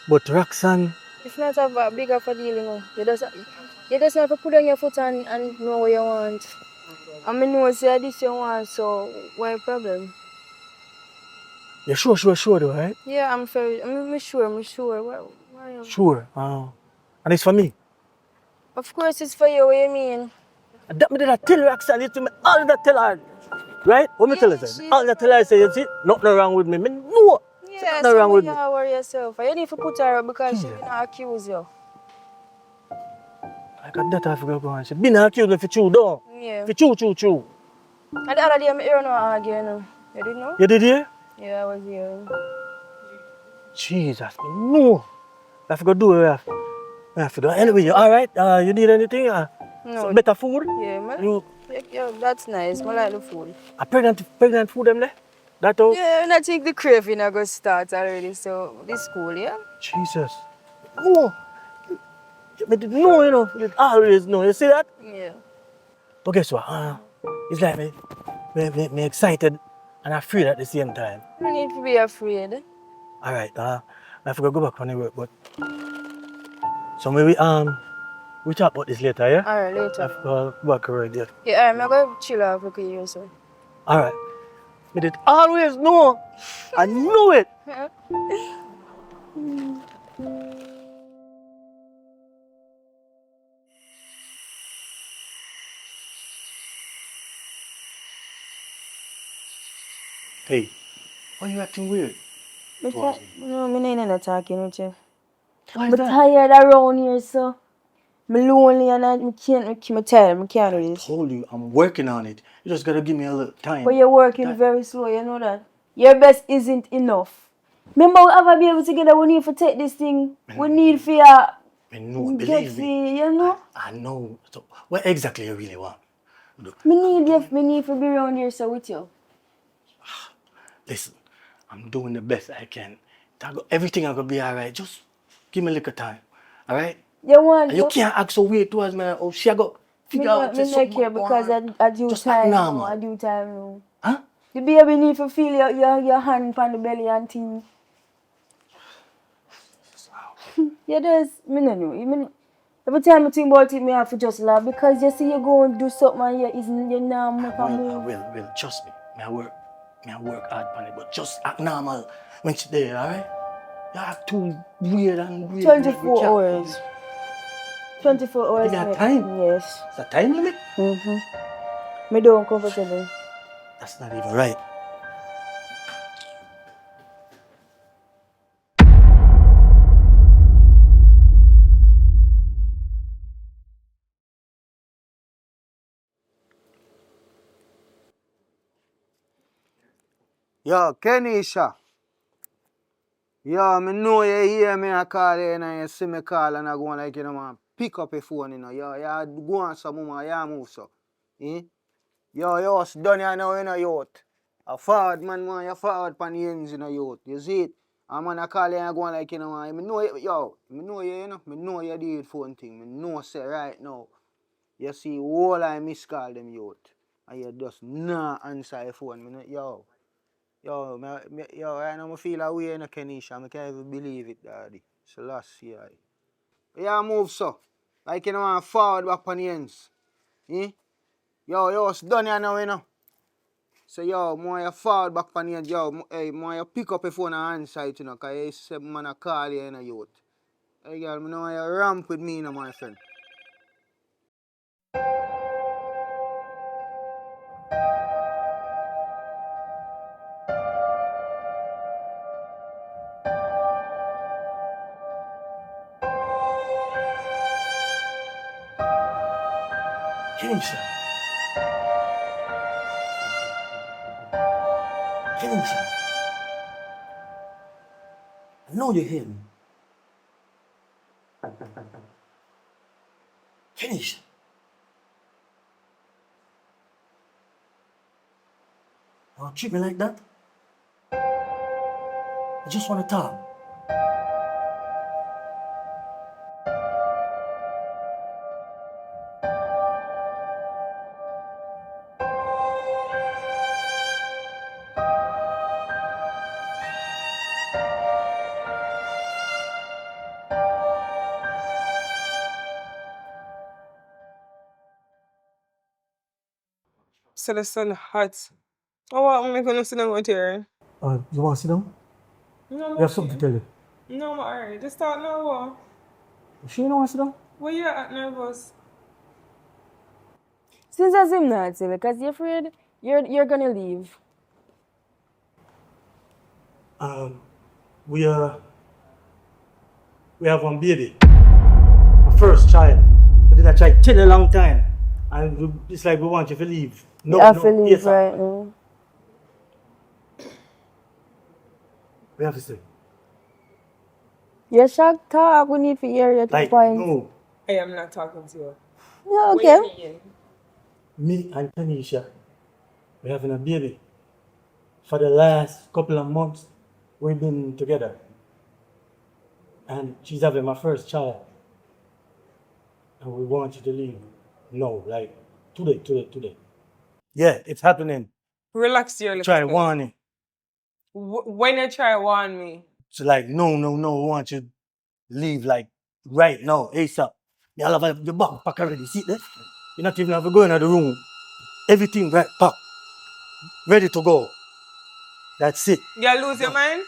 But Roxanne, It's not a big of a deal, you know. You just have to put on your foot and know what you want. I mean, know say this you want, so what problem? you're sure though, right? Yeah, I'm sure. Why? Sure. And it's for me. Of course it's for you, what you mean? And that me did I tell Roxanne, you tell me all that tell her. Right? What me tell her? Say? All that tell her, say, you see, nothing wrong with me. Me no. Say Yeah, nothing so wrong why with you me. worry yourself? You need to put her up because she Yeah. will not accuse you. Like that I forgot go on. She been accused me for chew down. Yeah. For chew. And the other day I hear no argue, you know. You didn't know? You did hear? Yeah, I was here. Jesus, me no. I forgot do it. I have to do it. Anyway, you alright? You need anything? No. Some better food? Yeah, man. You Yeah, that's nice. I like the food. a pregnant food them there? That all? Yeah, and I think the craving I go start already, so this cool, yeah? Jesus. No. Me did know, you know. You always know. You see that? Yeah. But guess what? It's like me excited and afraid at the same time. You don't need to be afraid. Alright, I forgot to go back on the work, but so maybe we talk about this later, yeah? Alright, later. I forgot to go back already. Yeah. Yeah, I'm gonna chill out with you, so. Alright. Me did always know. I knew it. Hey, why you acting weird? No, I'm not talking with you. Why is I'm that? tired around here, so. I'm lonely and I can't tell. I can't do I this. told you I'm working on it. You just gotta give me a little time. But you're working very slow, you know that? Your best isn't enough. Remember, we have to be able together. We need to take this thing. We need for you. No, Get believe for me. you know? I know. So, what exactly you really want? Me need to be around here so with you. Listen, I'm doing the best I can. Everything I gonna be alright. Just give me a little time. Alright? You want And you to? can't act so weird towards me. Oh, she got figure out Me say not something care going because on. I do Just act time now. normal. I do time now. Huh? The baby need to feel your hand on the belly and thing. Yeah, there's me no know. Every time I think about it, me have to just laugh because you see you go and do something and you now make a move. Well, trust me. I work hard on it, but just act normal when she there, alright? You act too weird and weird. 24 hours. 24 hours. You got time? Yes. It's a time limit? Me don't comfortable. That's not even right. Yo, Kenisha. Yo, me know you hear me I call you and you see me call and I go on like you know man. Pick up your phone, you know. Yo, you go on some more, you move so. Eh? Yo, it's done you now, you know, youth. A forward man, you forward pan the ends, you know, youth. You see it? I'm gonna call you and go on like you know man. Me know you, me know you, you know. Me know you do it phone thing. Me know say right now. You see all I miss call them youth. And you just nah answer your phone. Me know, right now I feel a way in a Kenisha. I can't even believe it, daddy. It's the last year. Yeah, move so. Like you know, I'm forward back on the ends. Eh? Yo, it's done here now, you know. So, more you forward back on the ends. More you pick up your phone and answer it, you know, because you say, man, I call you, you know, youth. Hey, girl, I know you ramp with me, you know, my friend. Kenisha. Kenisha. I know you hear me. Kenisha. Don't treat me like that. I just want to talk. So the sun hot. Oh, what am I going to sit down out here? You want to sit down? No, We have something to tell you. No, I'm alright. Just start now. What? Sure you don't want to sit down? Why you at nervous? Since as him not tell, because you're afraid you're gonna leave. We have one baby. My first child. We did a try tell you a long time. And it's like we want you to leave. No, you have to no, leave yes, right now. we have to stay. You're shocked, talk. We need to hear your Like, points. no. I am not talking to you. Yeah, What okay. you mean? Me and Tanisha, we're having a baby. For the last couple of months, we've been together. And she's having my first child. And we want you to leave. No, like, today. Yeah, it's happening. Relax your little Try self. warning. When you try warn me. So like, no, we want you to leave like right now, ASAP. You all have your bag pack already, see there? You not even have to go into the room. Everything right packed. Ready to go. That's it. You lose your mind?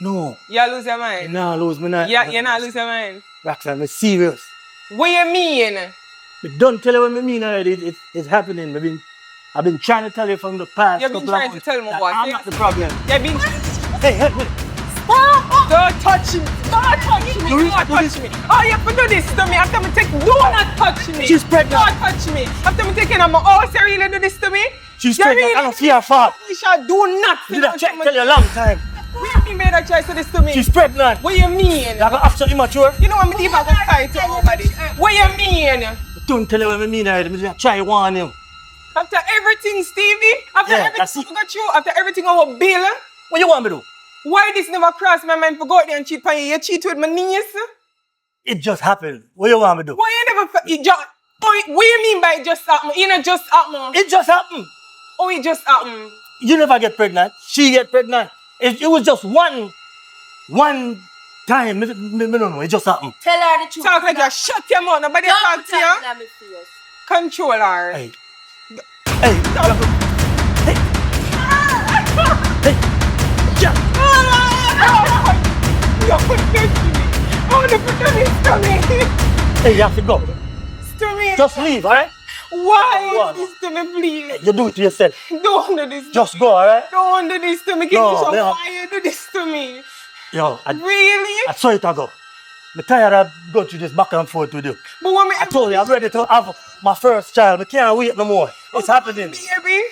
No. You lose your mind? You not lose me not. Yeah, you not lose your mind. Roxanne, I'm serious. What you mean? But don't tell you what I mean already. It's happening. I've been trying to tell you from the past. You've been couple of trying to months tell me that what? I'm not the problem. You've been... Hey. Don't touch me. Don't touch me. You Don't do touch this? me. Oh, you have to do this to me. After me take... Do not touch me. She's pregnant. Don't touch me. After me taking on my house, you really do this to me? She's You pregnant. really I don't see her fault. Tanisha, do not. You did try to tell you a long time. What you mean by that choice to this to me? She's pregnant. What you mean? You're going to have to immature. You know what I mean? I'm going to fight you over this. What you mean? Don't tell you what I mean already. I try to warn you. After everything, Stevie, after Yeah, that's everything it. I got you, after everything I want Bill, What you want me to do? why this never crossed my mind for go out there and cheat on you? You cheat with my niece? It just happened. What you want me to do? Why you never, you just, what you mean by it just happened? You know just happened. It just happened. Oh, it just happened. You never get pregnant. She get pregnant. It was just one time. I don't know. It just happened. Tell her the truth. Talk like you shut your mouth. Nobody talk to you. Control her. Hey. Hey. Hey. Hey. Yeah. You're protecting me. Oh, the protection is to me. Hey, you have to go. It's to me. Just leave, alright? Why this to me, please? You do it to yourself. Don't do this. Just go, alright? Don't do this to me. Give No, me some no. why you do this to me? Yo, Really? I saw it go. I'm tired of going through this back and forth with you. But when me I told you, I'm ready to have my first child. I can't wait no more. It's happening. baby,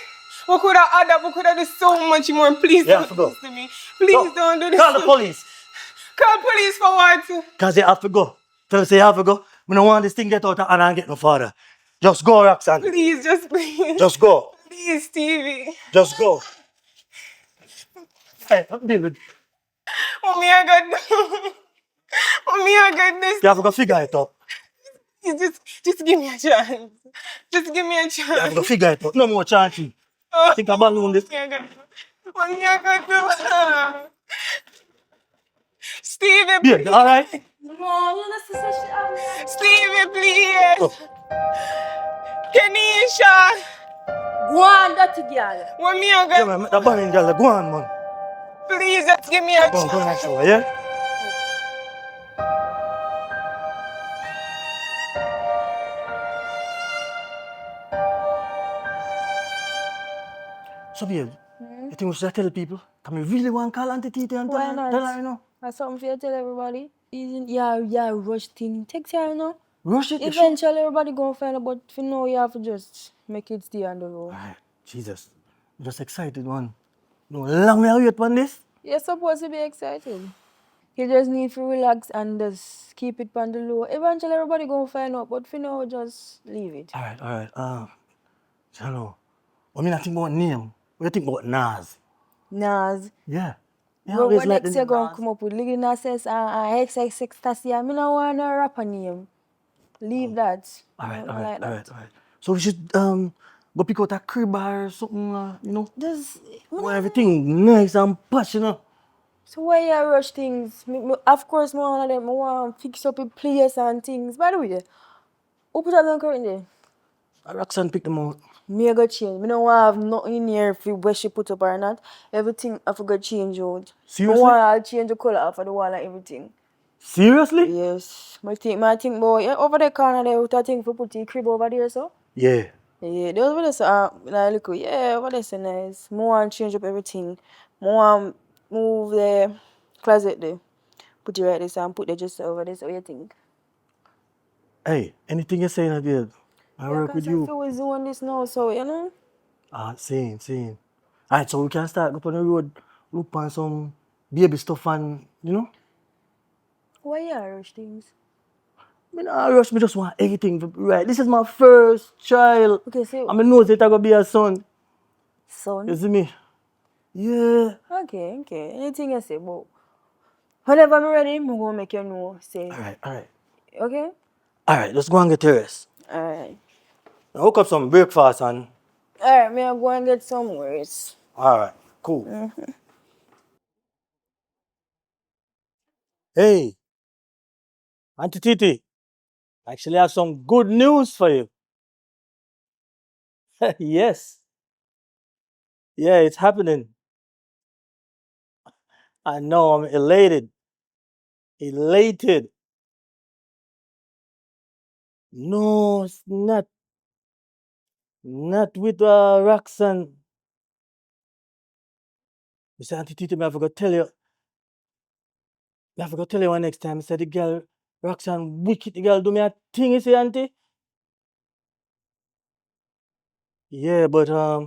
we could have had that. We could have done so much more. Please Yeah, don't do go. this to me. Please don't do this. Call to the me. police. Call police for what? Because you have to go. Tell us you have to go. I don't want this thing get out of hand and get no further. Just go, Roxanne. Please, just please. Just go. Please, Stevie. Just go. Hey, I'm dealing. Oh, me, I got Oh, me, I got this. You have to go figure it out. Just give me a chance. Just give me a You have to go chance. figure it out. No more chancing. Oh, Think about balloon this. me, I got Oh, me, I got Stevie, Yeah, please. alright? No, you know, sister. Stevie, please. Oh. Kenisha. Go on, dirty girl. What me, I Yeah, got man, that bunny girl, go on, man. Please, just give me a Go on, chance. go on, shower, yeah? So, babe, you think we should tell people? Can we really want to call Auntie Titi and Why tell her, not? you know? That's something for you to tell everybody. Yeah, rush thing. Takes time, you know. Rush it. Eventually, everybody gonna find out, but for now, you have to just make it stay on the road. Alright, Jesus. I'm just excited, man. No long way wait on this. You're supposed to be excited. You just need to relax and just keep it on the low. Eventually, everybody gonna find out, but for now, just leave it. Alright. I know. I mean, I think about name. What do you think about Nas? Nas. Yeah. Yeah, What always like next the you gonna Nas. come up with? Lil Nas X, XXX Tassia. I don't want no rapper name. Leave that. I don't like that. Alright. So we should go pick out a crib or something, you know? Just, Want everything nice and posh, you know? so why you rush things? Of course, one of them, I want to fix up a place and things. By the way, who put that on current there? Roxanne picked them out. Me I go change. Me don't want have nothing in here if where she put up or not. Everything I forgot change out. Me Seriously? want I'll change the colour off of the wall and everything. Seriously? Yes. I think about yeah, over the corner there with a thing for put the crib over there so. Yeah. Yeah, those were just like look yeah, what is so nice. More want change up everything. More want move the closet there. Put it right this and put the just over this. What you think? Hey, anything you're saying, I did. I Yeah, work with cause I you. feel we're doing this now, so you know. Same. Alright, so we can start up on the road, look on some baby stuff and, you know? Why you rush things? Me not rush, me just want everything right. This is my first child. Okay, so And I know that I gonna be a son. You son. see me? Yeah. Okay. Anything you say, but whenever I'm ready, I'm gonna make you know. Say, Alright. okay? Alright, let's go and get to rest. Alright. Now hook up some breakfast and Alright, me I go and get some words. alright, cool. Hey, Auntie Titi, I actually have some good news for you. Yes. Yeah, it's happening. I know, I'm elated. Elated. No, it's not. Not with Roxanne. You say, Auntie Titi, I forgot to tell you. I forgot to tell you one next time. I said the girl, Roxanne, wicked the girl do me a thing, you see, Auntie? Yeah, but I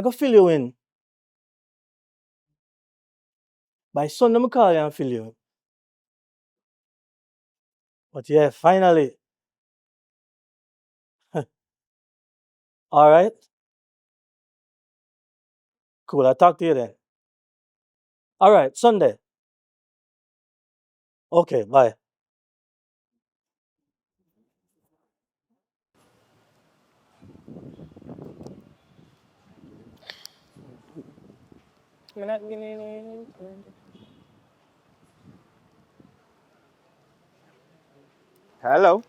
go fill you in. By Sunday, I'm call you and fill you in. But yeah, finally. All right. Cool. I'll talk to you then. All right. Sunday. Okay. Bye. I'm not getting it. Hello.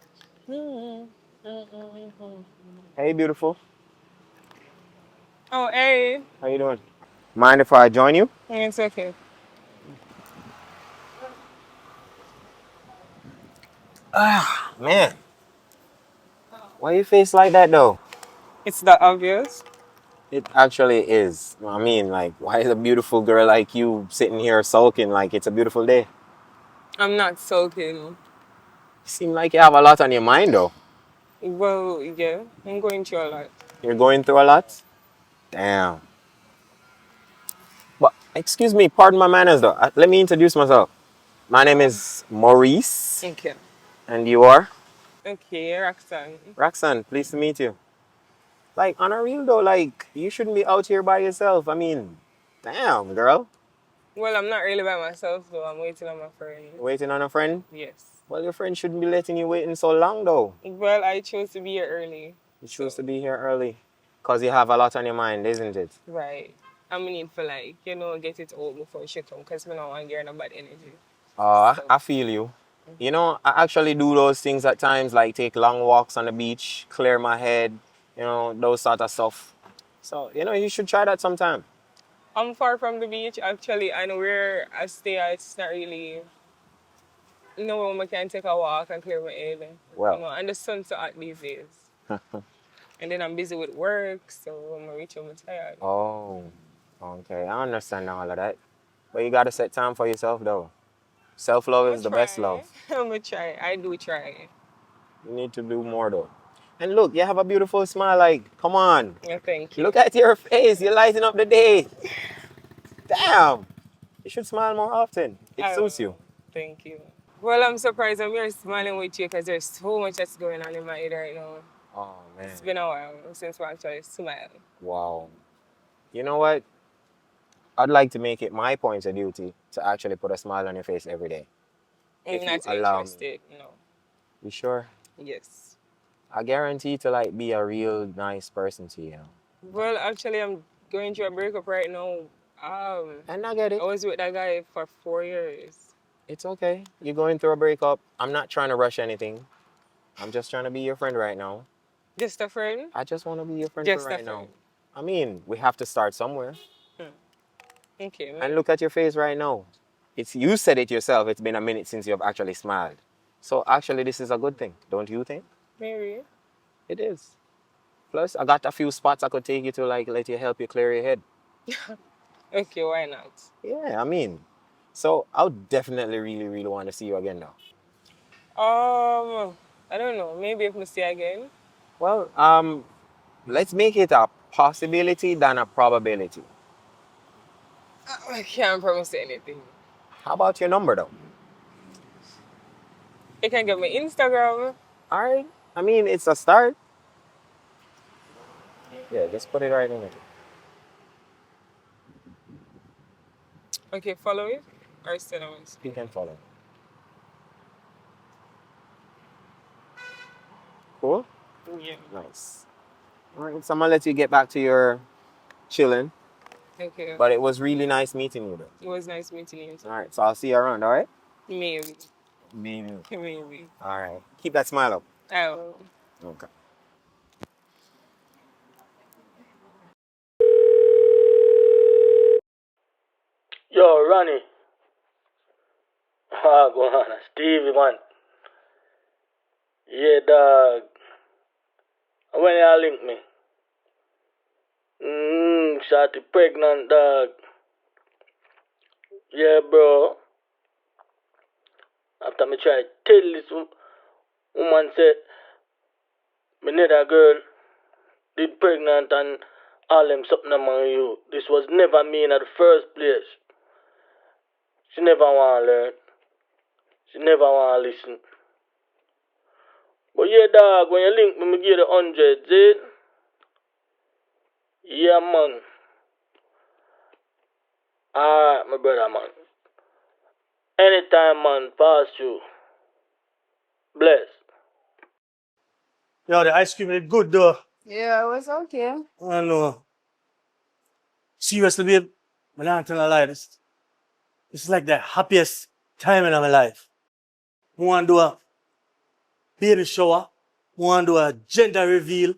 Hey, beautiful. Oh, hey. How you doing? Mind if I join you? It's okay. Man, why you face like that though? It's that obvious. It actually is. I mean, like, why is a beautiful girl like you sitting here sulking like it's a beautiful day? I'm not sulking. You seem like you have a lot on your mind though. Well, yeah, I'm going through a lot. You're going through a lot? Damn. But, excuse me, pardon my manners though. Let me introduce myself. My name is Maurice, Okay. and you are? Okay, Roxanne. Roxanne, pleased to meet you. Like, on a real though, like, you shouldn't be out here by yourself. I mean, damn, girl. Well, I'm not really by myself though. I'm waiting on my friend. Waiting on a friend? Yes. Well, your friend shouldn't be letting you waiting so long, though. Well, I chose to be here early. You chose to be here early. Because you have a lot on your mind, isn't it? Right. I'm need for like, get it out before she come because we don't want to get no bad energy. Oh, So, I feel you. You know, I actually do those things at times, like take long walks on the beach, clear my head, those sort of stuff. So, you should try that sometime. I'm far from the beach. Actually, I know where I stay. It's not really, when I can take a walk and clear my head. Well, And the sun's so hot these days. And then I'm busy with work, so when I reach home, I'm tired. oh, okay. I understand all of that. But you got to set time for yourself, though. Self-love is the best love. I'm gonna try. I do try. You need to do more, though. And look, you have a beautiful smile. Like, come on. Yeah, thank you. Look at your face. You're lighting up the day. Damn. You should smile more often. It I suits will. you. Thank you. Well, I'm surprised I'm here smiling with you because there's so much that's going on in my head right now. Oh, man. It's been a while since we actually smiled. Wow. You know what? I'd like to make it my point of duty to actually put a smile on your face every day. I'm If you not allow me. interested, no. You sure? Yes. I guarantee to like be a real nice person to you. Well, actually, I'm going through a breakup right now. And I get I it. was with that guy for 4 years. It's okay. You're going through a breakup. I'm not trying to rush anything. I'm just trying to be your friend right now. Just a friend? I just want to be your friend Just for a right now. friend. I mean, we have to start somewhere. Okay, And look at your face right now. It's you said it yourself. It's been a minute since you've actually smiled. So actually, this is a good thing, don't you think? maybe. It is. Plus, I got a few spots I could take you to, like let you help you clear your head. Okay, why not? Yeah, I mean, so I would definitely really, really want to see you again now. I don't know. Maybe if we see again. Well, let's make it a possibility than a probability. I can't promise anything. How about your number though? You can get my Instagram. All right. I mean, it's a start. Yeah, just put it right in there. Okay, follow it. Or send a message. You can follow. Cool. Yeah. Nice. All right, so I'm gonna let you get back to your chilling. Okay. But it was really nice meeting you though. It was nice meeting you. All right, so I'll see you around. All right. Maybe. Maybe. Maybe. All right. Keep that smile up. I will. Okay. Yo, Ronnie. Go on, Stevie, man. Yeah, dog. When you link me? Shawty pregnant, dog. Yeah, bro. After me try to tell this woman said, me need a girl, did pregnant and all them something among you. This was never me in the first place. She never want to learn. She never want to listen. But yeah, dog, when you link me, me give you 100, see? Yeah, man. Alright, my brother, man. Anytime, man, pass you. Bless. Yo, the ice cream is good, though. Yeah, it was okay. I know. Seriously, babe, I'm not telling a lie. This is like the happiest time in my life. I want to do a baby shower. I want to do a gender reveal.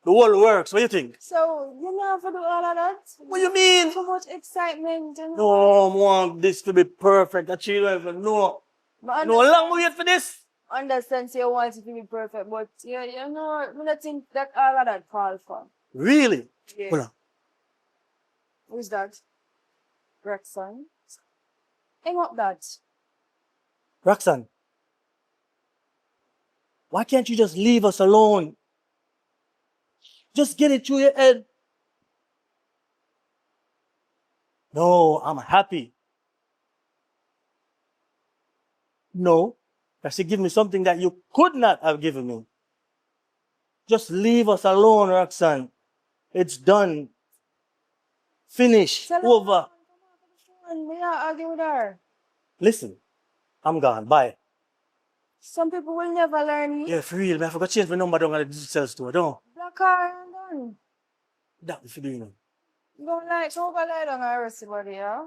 The whole works. What do you think? So, you know how to do all of that? What do you mean? So much excitement and No, I want this to be perfect. I don't even know. But No, how long we wait for this? understand you want it to be perfect, but yeah, you know, I don't think that all of that call for. Really? Yeah. Hold on. Who's that? Roxanne? Hang up that. Roxanne, why can't you just leave us alone? Just get it through your head. No, I'm happy. No, that she give me something that you could not have given me. Just leave us alone, Roxanne. It's done. Finish. Tell her, Over. and we are arguing with her. Listen, I'm gone. Bye. Some people will never learn. Yeah, for real, man. I forgot to change my number down at the digital store. Don't. Black car and done. That if you do, you know. Don't like, don't go lie down and arrest somebody, yeah?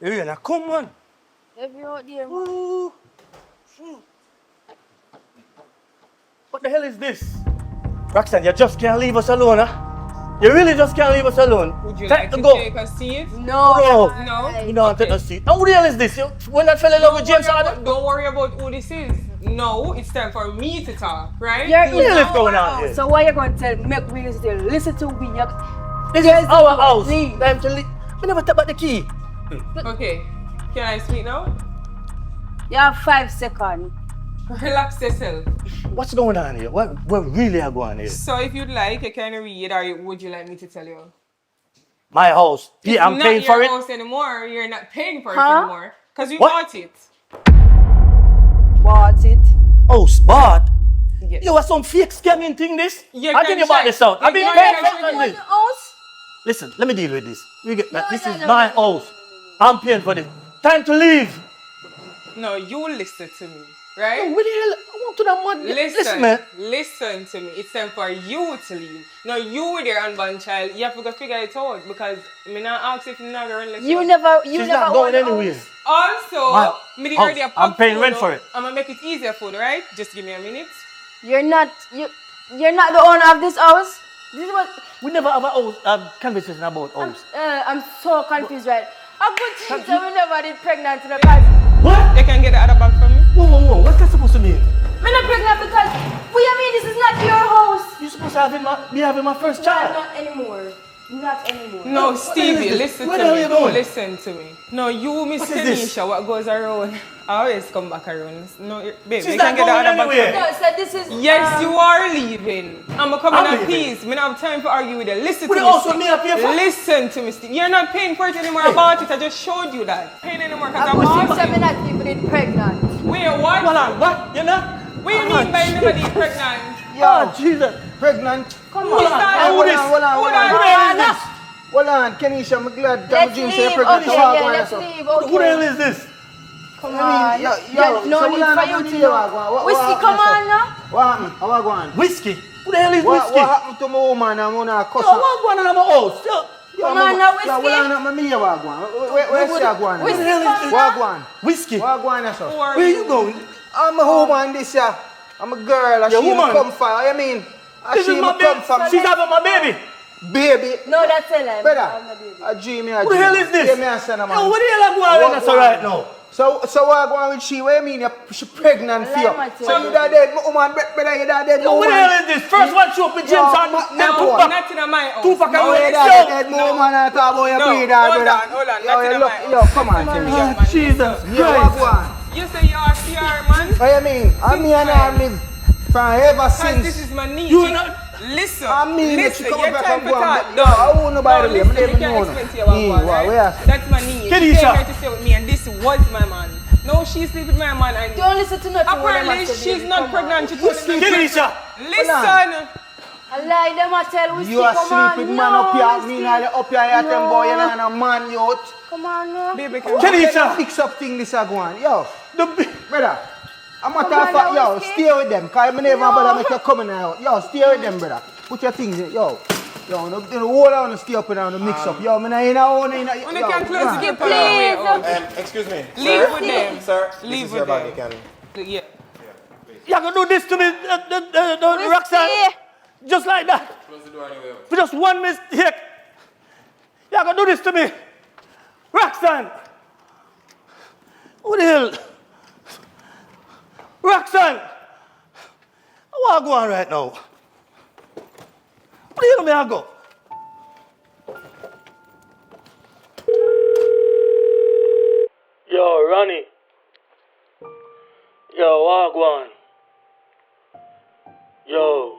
Yeah, now come on. If you out there, man. Ooh. What the hell is this? Roxanne, you just can't leave us alone, huh? You really just can't leave us alone. Would you Take like the to go. take a seat? No. No? You don't take a seat. And who the hell is this? You when that fella in love with James Harden? Don't worry about who this is. No, it's time for me to talk, right? You're What the hell is going on here? So why you going to tell make me listen to me? This is our house. Leave. Time to leave. We never take back the key. Okay. Can I speak now? You have 5 seconds. Relax yourself. What's going on here? What really are going on here? So if you'd like, you can read, or would you like me to tell you? My house. Yeah, I'm paying for It's not it. your house anymore. You're not paying for it Huh? anymore. Because you What? bought it. Bought it. Oh, spot. Yes. You are some fake scamming thing this? You How can can you bought check. this out? You I've been can paying check. for this. House? Listen, let me deal with this. We get that. This no, is no, my no, house. I'm paying for this. Time to leave. No, you listen to me, right? Oh, what the hell? I want to that money. Listen, man. listen to me. It's time for you to leave. Now you with your unborn child, you have to go figure it out because me not ask if you're not going to You never She's not going anywhere. Also, My me the house. already a I'm paying food rent up. for it. I'm gonna make it easier for you, right? Just give me a minute. You're not the owner of this house. This is what We never have a conversation about house. I'm so confused, right? A good thing that we never did pregnant because What? You can get the other bag from me. Whoa. What's that supposed to mean? we're not pregnant because what do you mean this is not your house? You're supposed to be having my first Not, child. not anymore. Not anymore. No, What Stevie, is this? listen Where to the hell me. you going? Listen to me. No, you, Miss What is this? Tanisha, what goes around, I always come back around. No, babe, She's you not can get the going other bag anywhere. from me. No, so this is Yes, you are leaving. I'm coming I'm in leaving. peace. Me not have time to argue with you. Listen But to it me. also Steve. me I pay for it. Listen to me, Steve. You're not paying for it anymore. I bought it. I just showed you that. Paying anymore because I I'm bought also it. not even pregnant. Wait, what? Hold on, what? You know? What do you mean by nobody pregnant? Oh, Jesus. Pregnant. Come Hold on. on. Stop. Who Hold this? on, hold on, hold Hold on. on. Who the hell is this? Hold on, Kenisha, I'm glad that Let's Jim leave. say Okay, pregnant. So yeah, what let's so? leave. Who the Okay. hell is this? Come I on. mean, yo, There's no so need what for happened you to to you? know. Whiskey, come on now. What happened? How I go on? Whiskey. Who the hell is What Whiskey? happened to my woman and when I cuss Yo, what's going on in my house? Yo, Come on now, Yo, Whiskey. well, I'm me, what go on? Where see I go on? What the hell is this? What go on? Whiskey. What go on, Who sir? are Where you going? I'm a woman this year. I'm a girl. Your She woman? come for. I mean, This is my come baby. for. She's having my baby. Baby. No, that's a lie. Brother, I'm not baby. a dream. Who the hell is this? Yeah, me and son, man. Yo, what the hell are going on right now? So what go on with she? What you mean? She pregnant for you? Lie, Matthew. So you that dead woman, brother, you that dead Yo, what the woman. hell is this? First one show up with James Yo, Harden. no, Tupac. Not in my house. Tupac and Oh, Willie. you Yo. that dead woman and talk about your No, breeder, hold brother. on, hold on, Yo, not in you my look, house. yo, come on, tell me. Ah, Jesus Yeah, what Christ. go on? You say you are CR, man? What you mean? I mean, I live from ever Because this since. is my niece. You not. Listen, I mean, listen, you come your back time and for go on, talk. but- no, I won't nobody no, live. listen, I you don't can't know. explain to you what Yeah, go on, where right? is it? That's my niece. She Kenisha. came here to stay with me and this was my man. No, she sleep with my man and Don't listen to nothing. what them apparently a say, she's baby. not Come pregnant. She on. told him not Kenisha. Listen. I lie them I tell Whiskey. You are Come on. sleeping No, man up here. Whiskey. Me now up here at them boy. You know, No. a man youth. Come on now. Baby, can Kenisha. Fix up thing this a go on. Yo, The bi- brother. I'm a Come talk on for now, yo. Whiskey. Stay with them. Cause me never No. bother make you come in out. Yo, stay with them, brother. Put your things in. Yo, no hold on, stay up and the mix up. Yo, me nah in a own. When you can close the gate, Please. Excuse me. Leave with them. Sir, Leave this is with your bag. them. You can. Yeah. You gonna do this to me, the Roxanne? Whiskey. Just like that. Close the door anyway. For just one mistake. You gonna do this to me, Roxanne? Who the hell? Roxanne! Where I go on right now? Where the hell may I go? Yo, Ronnie. Yo, where I go on? Yo,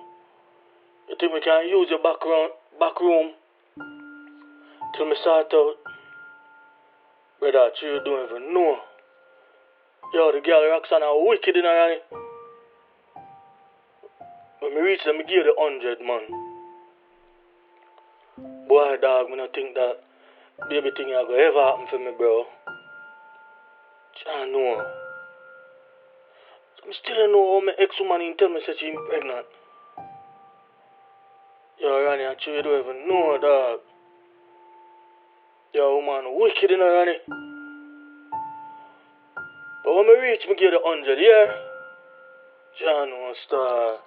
you think we can use your back room till me sort out? Brother, you don't even know. Yo, the girl Roxanne are wicked in her, Ronnie. When me reach them, me give you the 100, man. Boy, dog, me not think that baby thing is gonna ever happen for me, bro. I know. I still don't know how my ex-woman tell me that she's pregnant. Yo, Ronnie, I you don't even know, dog. Yo, woman, wicked in her, Ronnie. But when I reach, me give the 100, yeah? John, one star.